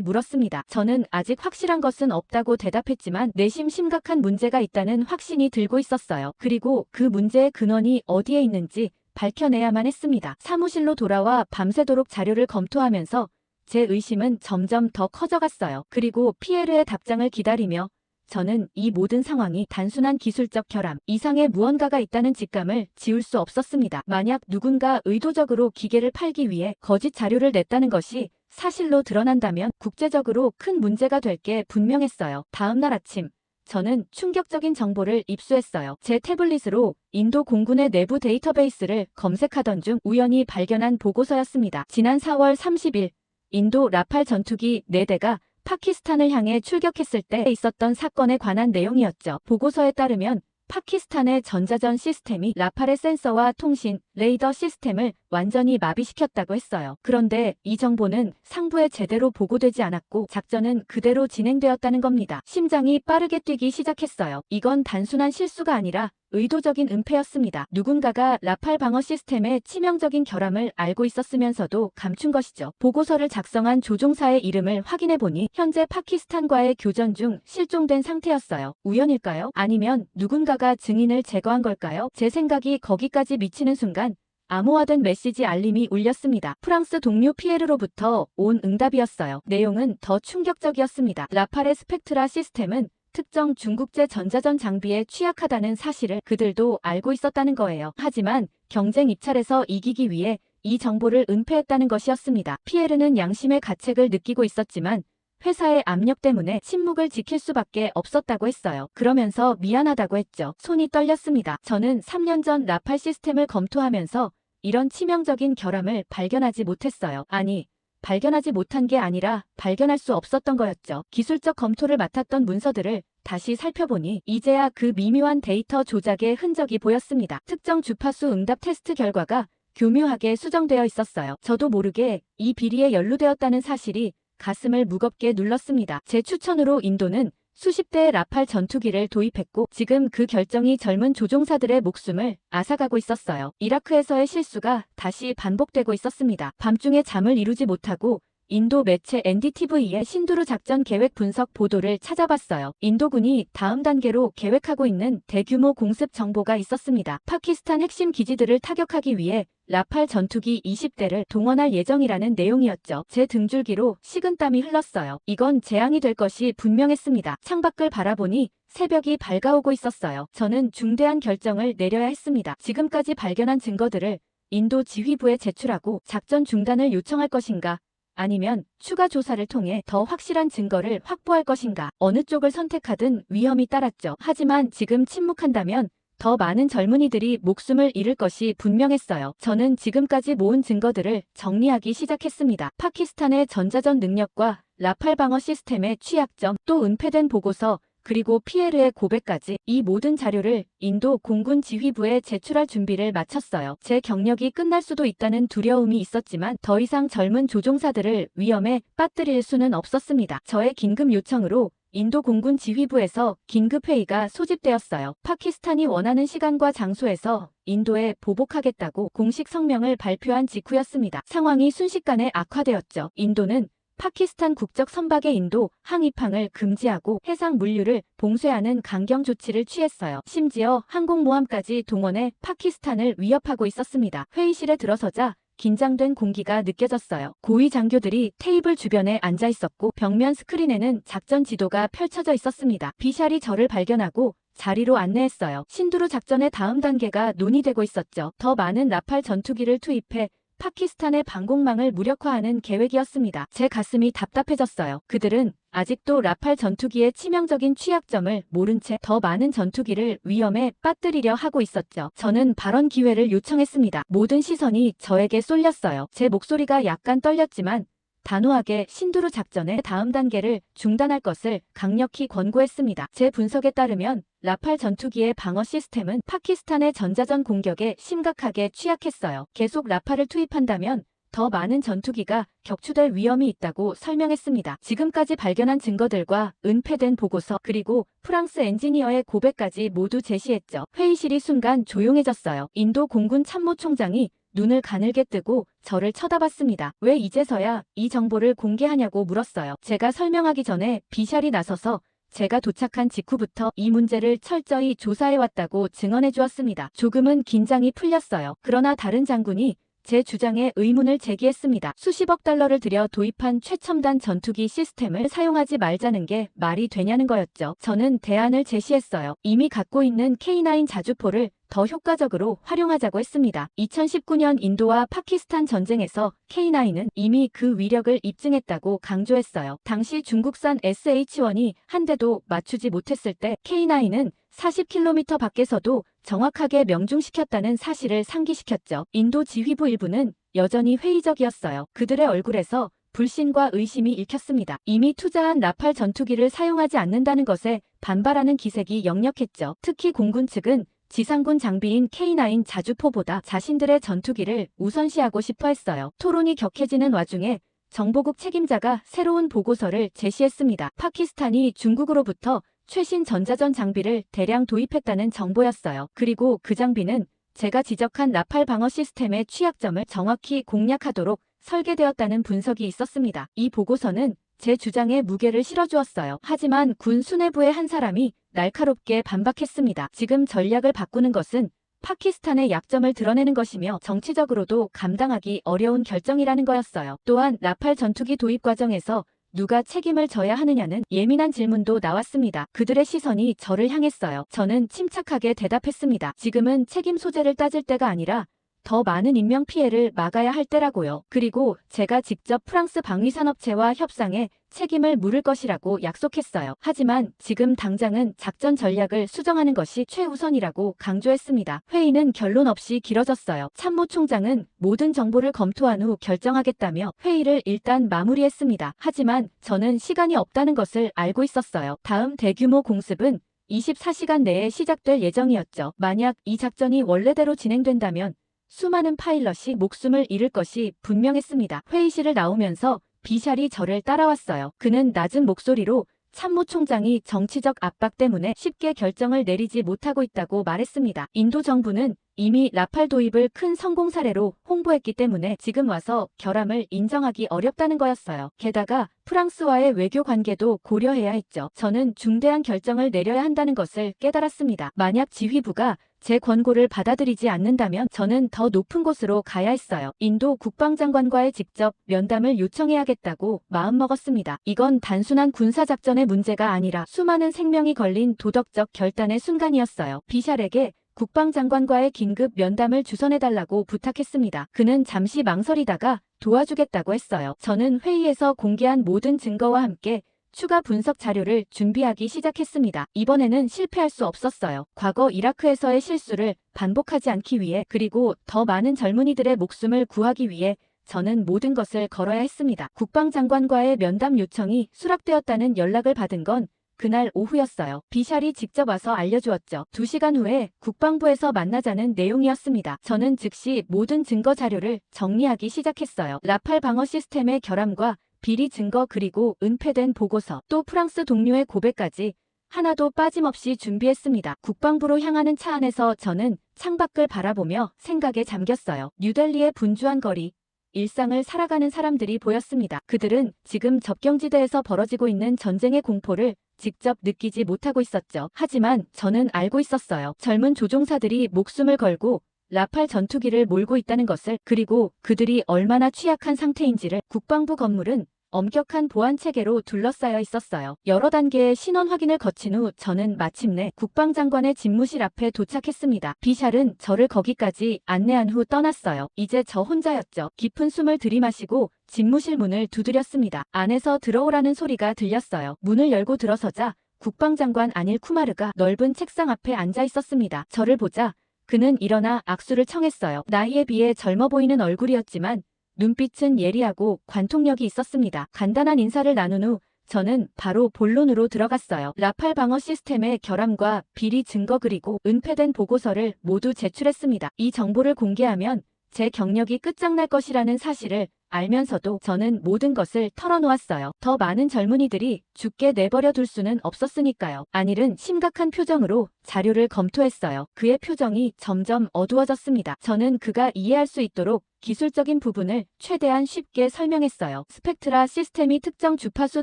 물었습니다. 저는 아직 확실한 것은 없다고 대답했지만 내심 심각한 문제가 있다는 확신이 들고 있었어요. 그리고 그 문제의 근원이 어디에 있는지 밝혀내야만 했습니다. 사무실로 돌아와 밤새도록 자료를 검토하면서 제 의심은 점점 더 커져갔어요. 그리고 피에르의 답장을 기다리며 저는 이 모든 상황이 단순한 기술적 결함 이상의 무언가가 있다는 직감을 지울 수 없었습니다. 만약 누군가 의도적으로 기계를 팔기 위해 거짓 자료를 냈다는 것이 사실로 드러난다면 국제적으로 큰 문제가 될 게 분명했어요. 다음 날 아침 저는 충격적인 정보를 입수했어요. 제 태블릿으로 인도 공군의 내부 데이터베이스를 검색하던 중 우연히 발견한 보고서였습니다. 지난 4월 30일 인도 라팔 전투기 4대가 파키스탄을 향해 출격했을 때 있었던 사건에 관한 내용이었죠. 보고서에 따르면 파키스탄의 전자전 시스템이 라팔의 센서와 통신, 레이더 시스템을 완전히 마비시켰다고 했어요. 그런데 이 정보는 상부에 제대로 보고되지 않았고 작전은 그대로 진행되었다는 겁니다. 심장이 빠르게 뛰기 시작했어요. 이건 단순한 실수가 아니라 의도적인 은폐였습니다. 누군가가 라팔 방어 시스템의 치명적인 결함을 알고 있었으면서도 감춘 것이죠. 보고서를 작성한 조종사의 이름을 확인해보니 현재 파키스탄과의 교전 중 실종된 상태였어요. 우연일까요? 아니면 누군가가 증인을 제거한 걸까요? 제 생각이 거기까지 미치는 순간 암호화된 메시지 알림이 울렸습니다. 프랑스 동료 피에르로부터 온 응답이었어요. 내용은 더 충격적이었습니다. 라팔의 스펙트라 시스템은 특정 중국제 전자전 장비에 취약하다는 사실을 그들도 알고 있었다는 거예요. 하지만 경쟁 입찰에서 이기기 위해 이 정보를 은폐했다는 것이었습니다. 피에르는 양심의 가책을 느끼고 있었지만 회사의 압력 때문에 침묵을 지킬 수밖에 없었다고 했어요. 그러면서 미안하다고 했죠. 손이 떨렸습니다. 저는 3년 전 라팔 시스템을 검토하면서 이런 치명적인 결함을 발견하지 못했어요. 아니, 발견하지 못한 게 아니라 발견할 수 없었던 거였죠. 기술적 검토를 맡았던 문서들을 다시 살펴보니 이제야 그 미묘한 데이터 조작의 흔적이 보였습니다. 특정 주파수 응답 테스트 결과가 교묘하게 수정되어 있었어요. 저도 모르게 이 비리에 연루되었다는 사실이 가슴을 무겁게 눌렀습니다. 제 추천으로 인도는 수십 대의 라팔 전투기를 도입했고 지금 그 결정이 젊은 조종사들의 목숨을 앗아가고 있었어요. 이라크에서의 실수가 다시 반복되고 있었습니다. 밤중에 잠을 이루지 못하고 인도 매체 NDTV의 신두르 작전 계획 분석 보도를 찾아봤어요. 인도군이 다음 단계로 계획하고 있는 대규모 공습 정보가 있었습니다. 파키스탄 핵심 기지들을 타격하기 위해 라팔 전투기 20대를 동원할 예정이라는 내용이었죠. 제 등줄기로 식은땀이 흘렀어요. 이건 재앙이 될 것이 분명했습니다. 창밖을 바라보니 새벽이 밝아오고 있었어요. 저는 중대한 결정을 내려야 했습니다. 지금까지 발견한 증거들을 인도 지휘부에 제출하고 작전 중단을 요청할 것인가? 아니면 추가 조사를 통해 더 확실한 증거를 확보할 것인가? 어느 쪽을 선택하든 위험이 따랐죠. 하지만 지금 침묵한다면 더 많은 젊은이들이 목숨을 잃을 것이 분명했어요. 저는 지금까지 모은 증거들을 정리하기 시작했습니다. 파키스탄의 전자전 능력과 라팔 방어 시스템의 취약점, 또 은폐된 보고서, 그리고 피에르의 고백까지 이 모든 자료를 인도 공군 지휘부에 제출할 준비를 마쳤어요. 제 경력이 끝날 수도 있다는 두려움이 있었지만 더 이상 젊은 조종사들을 위험에 빠뜨릴 수는 없었습니다. 저의 긴급 요청으로 인도 공군 지휘부에서 긴급회의가 소집되었어요. 파키스탄이 원하는 시간과 장소에서 인도에 보복하겠다고 공식 성명을 발표한 직후였습니다. 상황이 순식간에 악화되었죠. 인도는 파키스탄 국적 선박의 인도 항입항을 금지하고 해상 물류를 봉쇄하는 강경 조치를 취했어요. 심지어 항공모함까지 동원해 파키스탄을 위협하고 있었습니다. 회의실에 들어서자 긴장된 공기가 느껴졌어요. 고위 장교들이 테이블 주변에 앉아 있었고 벽면 스크린에는 작전 지도가 펼쳐져 있었습니다. 비샬이 저를 발견하고 자리로 안내했어요. 신두르 작전의 다음 단계가 논의되고 있었죠. 더 많은 라팔 전투기를 투입해 파키스탄의 방공망을 무력화하는 계획이었습니다. 제 가슴이 답답해졌어요. 그들은 아직도 라팔 전투기의 치명적인 취약점을 모른 채 더 많은 전투기를 위험에 빠뜨리려 하고 있었죠. 저는 발언 기회를 요청했습니다. 모든 시선이 저에게 쏠렸어요. 제 목소리가 약간 떨렸지만 단호하게 신두르 작전의 다음 단계를 중단할 것을 강력히 권고했습니다. 제 분석에 따르면 라팔 전투기의 방어 시스템은 파키스탄의 전자전 공격에 심각하게 취약했어요. 계속 라팔을 투입한다면 더 많은 전투기가 격추될 위험이 있다고 설명했습니다. 지금까지 발견한 증거들과 은폐된 보고서 그리고 프랑스 엔지니어의 고백까지 모두 제시했죠. 회의실이 순간 조용해졌어요. 인도 공군 참모총장이 눈을 가늘게 뜨고 저를 쳐다봤습니다. 왜 이제서야 이 정보를 공개하냐고 물었어요. 제가 설명하기 전에 비샬이 나서서 제가 도착한 직후부터 이 문제를 철저히 조사해왔다고 증언해 주었습니다. 조금은 긴장이 풀렸어요. 그러나 다른 장군이 제 주장에 의문을 제기했습니다. 수십억 달러를 들여 도입한 최첨단 전투기 시스템을 사용하지 말자는 게 말이 되냐는 거였죠. 저는 대안을 제시했어요. 이미 갖고 있는 K9 자주포를 더 효과적으로 활용하자고 했습니다. 2019년 인도와 파키스탄 전쟁에서 K9은 이미 그 위력을 입증했다고 강조했어요. 당시 중국산 SH-1이 한 대도 맞추지 못했을 때 K9은 40km 밖에서도 정확하게 명중시켰다는 사실을 상기시켰죠. 인도 지휘부 일부는 여전히 회의적이었어요. 그들의 얼굴에서 불신과 의심이 읽혔습니다. 이미 투자한 라팔 전투기를 사용하지 않는다는 것에 반발하는 기색이 역력했죠. 특히 공군 측은 지상군 장비인 K9 자주포보다 자신들의 전투기를 우선시하고 싶어 했어요. 토론이 격해지는 와중에 정보국 책임자가 새로운 보고서를 제시했습니다. 파키스탄이 중국으로부터 최신 전자전 장비를 대량 도입했다는 정보였어요. 그리고 그 장비는 제가 지적한 라팔 방어 시스템의 취약점을 정확히 공략하도록 설계되었다는 분석이 있었습니다. 이 보고서는 제 주장에 무게를 실어주었어요. 하지만 군 수뇌부의 한 사람이 날카롭게 반박했습니다. 지금 전략을 바꾸는 것은 파키스탄의 약점을 드러내는 것이며 정치적으로도 감당하기 어려운 결정이라는 거였어요. 또한 라팔 전투기 도입 과정에서 누가 책임을 져야 하느냐는 예민한 질문도 나왔습니다. 그들의 시선이 저를 향했어요. 저는 침착하게 대답했습니다. 지금은 책임 소재를 따질 때가 아니라 더 많은 인명피해를 막아야 할 때라고요. 그리고 제가 직접 프랑스 방위산업체와 협상에 책임을 물을 것이라고 약속했어요. 하지만 지금 당장은 작전 전략을 수정하는 것이 최우선이라고 강조했습니다. 회의는 결론 없이 길어졌어요. 참모총장은 모든 정보를 검토한 후 결정하겠다며 회의를 일단 마무리했습니다. 하지만 저는 시간이 없다는 것을 알고 있었어요. 다음 대규모 공습은 24시간 내에 시작될 예정이었죠. 만약 이 작전이 원래대로 진행된다면 수많은 파일럿이 목숨을 잃을 것이 분명했습니다. 회의실을 나오면서 비샬이 저를 따라왔어요. 그는 낮은 목소리로 참모총장이 정치적 압박 때문에 쉽게 결정을 내리지 못하고 있다고 말했습니다. 인도 정부는 이미 라팔 도입을 큰 성공 사례로 홍보했기 때문에 지금 와서 결함을 인정하기 어렵다는 거였어요. 게다가 프랑스와의 외교 관계도 고려해야 했죠. 저는 중대한 결정을 내려야 한다는 것을 깨달았습니다. 만약 지휘부가 제 권고를 받아들이지 않는다면 저는 더 높은 곳으로 가야 했어요. 인도 국방장관과의 직접 면담을 요청해야겠다고 마음먹었습니다. 이건 단순한 군사작전의 문제가 아니라 수많은 생명이 걸린 도덕적 결단의 순간이었어요. 비샬에게 국방장관과의 긴급 면담을 주선해달라고 부탁했습니다. 그는 잠시 망설이다가 도와주겠다고 했어요. 저는 회의에서 공개한 모든 증거와 함께 추가 분석 자료를 준비하기 시작했습니다. 이번에는 실패할 수 없었어요. 과거 이라크에서의 실수를 반복하지 않기 위해 그리고 더 많은 젊은이들의 목숨을 구하기 위해 저는 모든 것을 걸어야 했습니다. 국방장관과의 면담 요청이 수락되었다는 연락을 받은 건 그날 오후였어요. 비샬이 직접 와서 알려주었죠. 2시간 후에 국방부에서 만나자는 내용이었습니다. 저는 즉시 모든 증거 자료를 정리하기 시작했어요. 라팔 방어 시스템의 결함과 비리 증거 그리고 은폐된 보고서 또 프랑스 동료의 고백까지 하나도 빠짐없이 준비했습니다. 국방부로 향하는 차 안에서 저는 창밖을 바라보며 생각에 잠겼어요. 뉴델리의 분주한 거리. 일상을 살아가는 사람들이 보였습니다. 그들은 지금 접경지대에서 벌어지고 있는 전쟁의 공포를 직접 느끼지 못하고 있었죠. 하지만 저는 알고 있었어요. 젊은 조종사들이 목숨을 걸고 라팔 전투기를 몰고 있다는 것을, 그리고 그들이 얼마나 취약한 상태인지를. 국방부 건물은 엄격한 보안 체계로 둘러싸여 있었어요. 여러 단계의 신원 확인을 거친 후 저는 마침내 국방장관의 집무실 앞에 도착했습니다. 비샬은 저를 거기까지 안내한 후 떠났어요. 이제 저 혼자였죠. 깊은 숨을 들이마시고 집무실 문을 두드렸습니다. 안에서 들어오라는 소리가 들렸어요. 문을 열고 들어서자 국방장관 아닐 쿠마르가 넓은 책상 앞에 앉아 있었습니다. 저를 보자 그는 일어나 악수를 청했어요. 나이에 비해 젊어 보이는 얼굴이었지만 눈빛은 예리하고 관통력이 있었습니다. 간단한 인사를 나눈 후 저는 바로 본론으로 들어갔어요. 라팔 방어 시스템의 결함과 비리 증거 그리고 은폐된 보고서를 모두 제출했습니다. 이 정보를 공개하면 제 경력이 끝장날 것이라는 사실을 알면서도 저는 모든 것을 털어놓았어요. 더 많은 젊은이들이 죽게 내버려 둘 수는 없었으니까요. 안일은 심각한 표정으로 자료를 검토했어요. 그의 표정이 점점 어두워졌습니다. 저는 그가 이해할 수 있도록 기술적인 부분을 최대한 쉽게 설명했어요. 스펙트라 시스템이 특정 주파수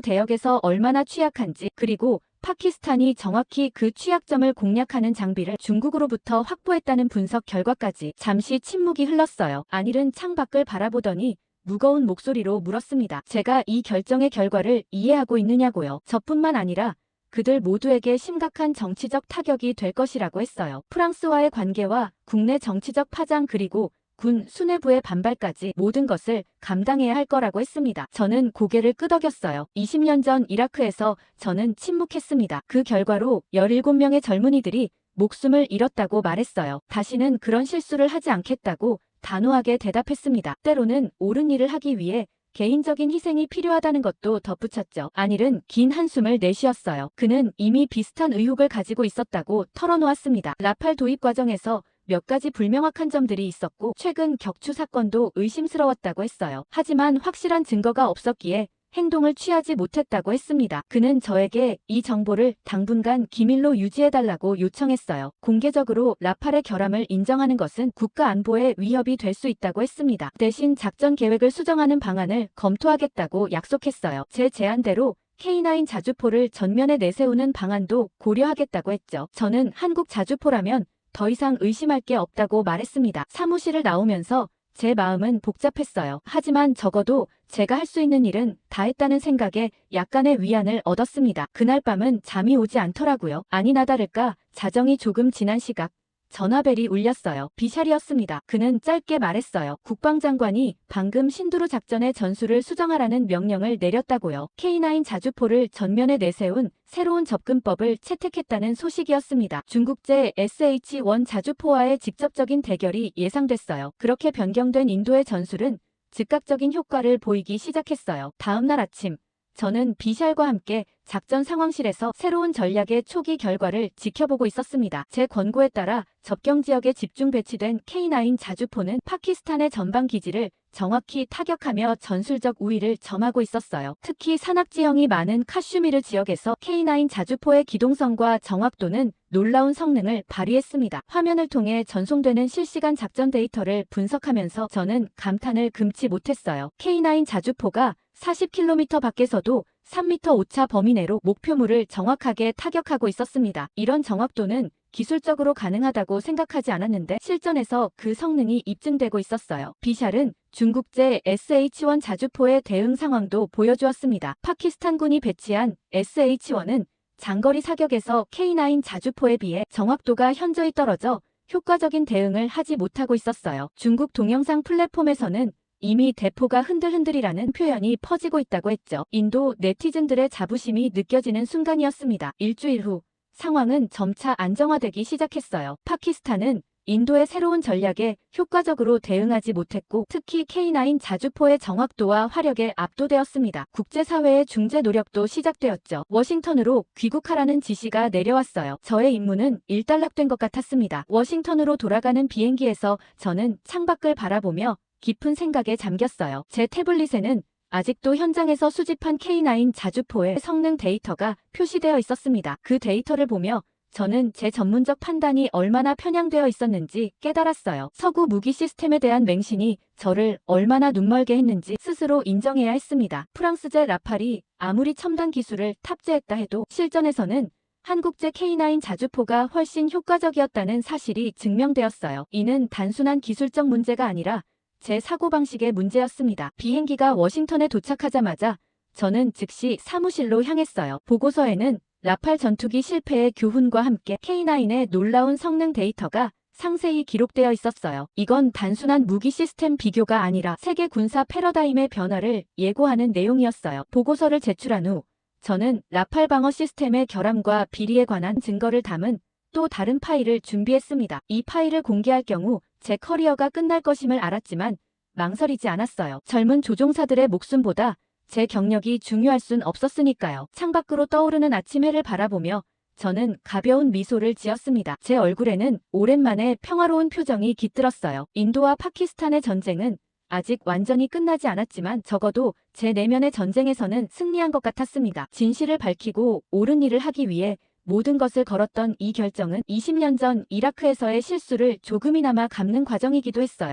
대역에서 얼마나 취약한지, 그리고 파키스탄이 정확히 그 취약점을 공략하는 장비를 중국으로부터 확보했다는 분석 결과까지. 잠시 침묵이 흘렀어요. 안일은 창밖을 바라보더니 무거운 목소리로 물었습니다. 제가 이 결정의 결과를 이해하고 있느냐고요. 저뿐만 아니라 그들 모두에게 심각한 정치적 타격이 될 것이라고 했어요. 프랑스와의 관계와 국내 정치적 파장 그리고 군 수뇌부의 반발까지 모든 것을 감당해야 할 거라고 했습니다. 저는 고개를 끄덕였어요. 20년 전 이라크에서 저는 침묵했습니다. 그 결과로 17명의 젊은이들이 목숨을 잃었다고 말했어요. 다시는 그런 실수를 하지 않겠다고 단호하게 대답했습니다. 때로는 옳은 일을 하기 위해 개인적인 희생이 필요하다는 것도 덧붙였죠. 안일은 긴 한숨을 내쉬었어요. 그는 이미 비슷한 의혹을 가지고 있었다고 털어놓았습니다. 라팔 도입 과정에서 몇 가지 불명확한 점들이 있었고 최근 격추 사건도 의심스러웠다고 했어요. 하지만 확실한 증거가 없었기에 행동을 취하지 못했다고 했습니다. 그는 저에게 이 정보를 당분간 기밀로 유지해달라고 요청했어요. 공개적으로 라팔의 결함을 인정하는 것은 국가 안보에 위협이 될 수 있다고 했습니다. 대신 작전 계획을 수정하는 방안을 검토하겠다고 약속했어요. 제 제안대로 K9 자주포를 전면에 내세우는 방안도 고려하겠다고 했죠. 저는 한국 자주포라면 더 이상 의심할 게 없다고 말했습니다. 사무실을 나오면서 제 마음은 복잡했어요. 하지만 적어도 제가 할 수 있는 일은 다 했다는 생각에 약간의 위안을 얻었습니다. 그날 밤은 잠이 오지 않더라고요. 아니나 다를까 자정이 조금 지난 시각 전화벨이 울렸어요. 비샬이었습니다. 그는 짧게 말했어요. 국방장관이 방금 신두루 작전의 전술을 수정하라는 명령을 내렸다고요. K9 자주포를 전면에 내세운 새로운 접근법을 채택했다는 소식이었습니다. 중국제 SH-1 자주포와의 직접적인 대결이 예상됐어요. 그렇게 변경된 인도의 전술은 즉각적인 효과를 보이기 시작했어요. 다음 날 아침 저는 비샬과 함께 작전 상황실에서 새로운 전략의 초기 결과를 지켜보고 있었습니다. 제 권고에 따라 접경 지역에 집중 배치된 K9 자주포는 파키스탄의 전방 기지를 정확히 타격하며 전술적 우위를 점하고 있었어요. 특히 산악지형이 많은 카슈미르 지역에서 K9 자주포의 기동성과 정확도는 놀라운 성능을 발휘했습니다. 화면을 통해 전송되는 실시간 작전 데이터를 분석하면서 저는 감탄을 금치 못했어요. K9 자주포가 40km 밖에서도 3m 오차 범위 내로 목표물을 정확하게 타격하고 있었습니다. 이런 정확도는 기술적으로 가능하다고 생각하지 않았는데 실전에서 그 성능이 입증되고 있었어요. 비샬은 중국제 SH-1 자주포의 대응 상황도 보여주었습니다. 파키스탄군이 배치한 SH-1은 장거리 사격에서 K9 자주포에 비해 정확도가 현저히 떨어져 효과적인 대응을 하지 못하고 있었어요. 중국 동영상 플랫폼에서는 이미 대포가 흔들흔들이라는 표현이 퍼지고 있다고 했죠. 인도 네티즌들의 자부심이 느껴지는 순간이었습니다. 일주일 후 상황은 점차 안정화되기 시작했어요. 파키스탄은 인도의 새로운 전략에 효과적으로 대응하지 못했고 특히 K9 자주포의 정확도와 화력에 압도되었습니다. 국제사회의 중재 노력도 시작되었죠. 워싱턴으로 귀국하라는 지시가 내려왔어요. 저의 임무는 일단락된 것 같았습니다. 워싱턴으로 돌아가는 비행기에서 저는 창밖을 바라보며 깊은 생각에 잠겼어요. 제 태블릿에는 아직도 현장에서 수집한 K9 자주포의 성능 데이터가 표시되어 있었습니다. 그 데이터를 보며 저는 제 전문적 판단이 얼마나 편향되어 있었는지 깨달았어요. 서구 무기 시스템에 대한 맹신이 저를 얼마나 눈멀게 했는지 스스로 인정해야 했습니다. 프랑스제 라팔이 아무리 첨단 기술을 탑재했다 해도 실전에서는 한국제 K9 자주포가 훨씬 효과적이었다는 사실이 증명되었어요. 이는 단순한 기술적 문제가 아니라 제 사고방식의 문제였습니다. 비행기가 워싱턴에 도착하자마자 저는 즉시 사무실로 향했어요. 보고서에는 라팔 전투기 실패의 교훈과 함께 K9의 놀라운 성능 데이터가 상세히 기록되어 있었어요. 이건 단순한 무기 시스템 비교가 아니라 세계 군사 패러다임의 변화를 예고하는 내용이었어요. 보고서를 제출한 후 저는 라팔 방어 시스템의 결함과 비리에 관한 증거를 담은 또 다른 파일을 준비했습니다. 이 파일을 공개할 경우 제 커리어가 끝날 것임을 알았지만 망설이지 않았어요. 젊은 조종사들의 목숨보다 제 경력이 중요할 순 없었으니까요. 창밖으로 떠오르는 아침 해를 바라보며 저는 가벼운 미소를 지었습니다. 제 얼굴에는 오랜만에 평화로운 표정이 깃들었어요. 인도와 파키스탄의 전쟁은 아직 완전히 끝나지 않았지만 적어도 제 내면의 전쟁에서는 승리한 것 같았습니다. 진실을 밝히고 옳은 일을 하기 위해 모든 것을 걸었던 이 결정은 20년 전 이라크에서의 실수를 조금이나마 갚는 과정이기도 했어요.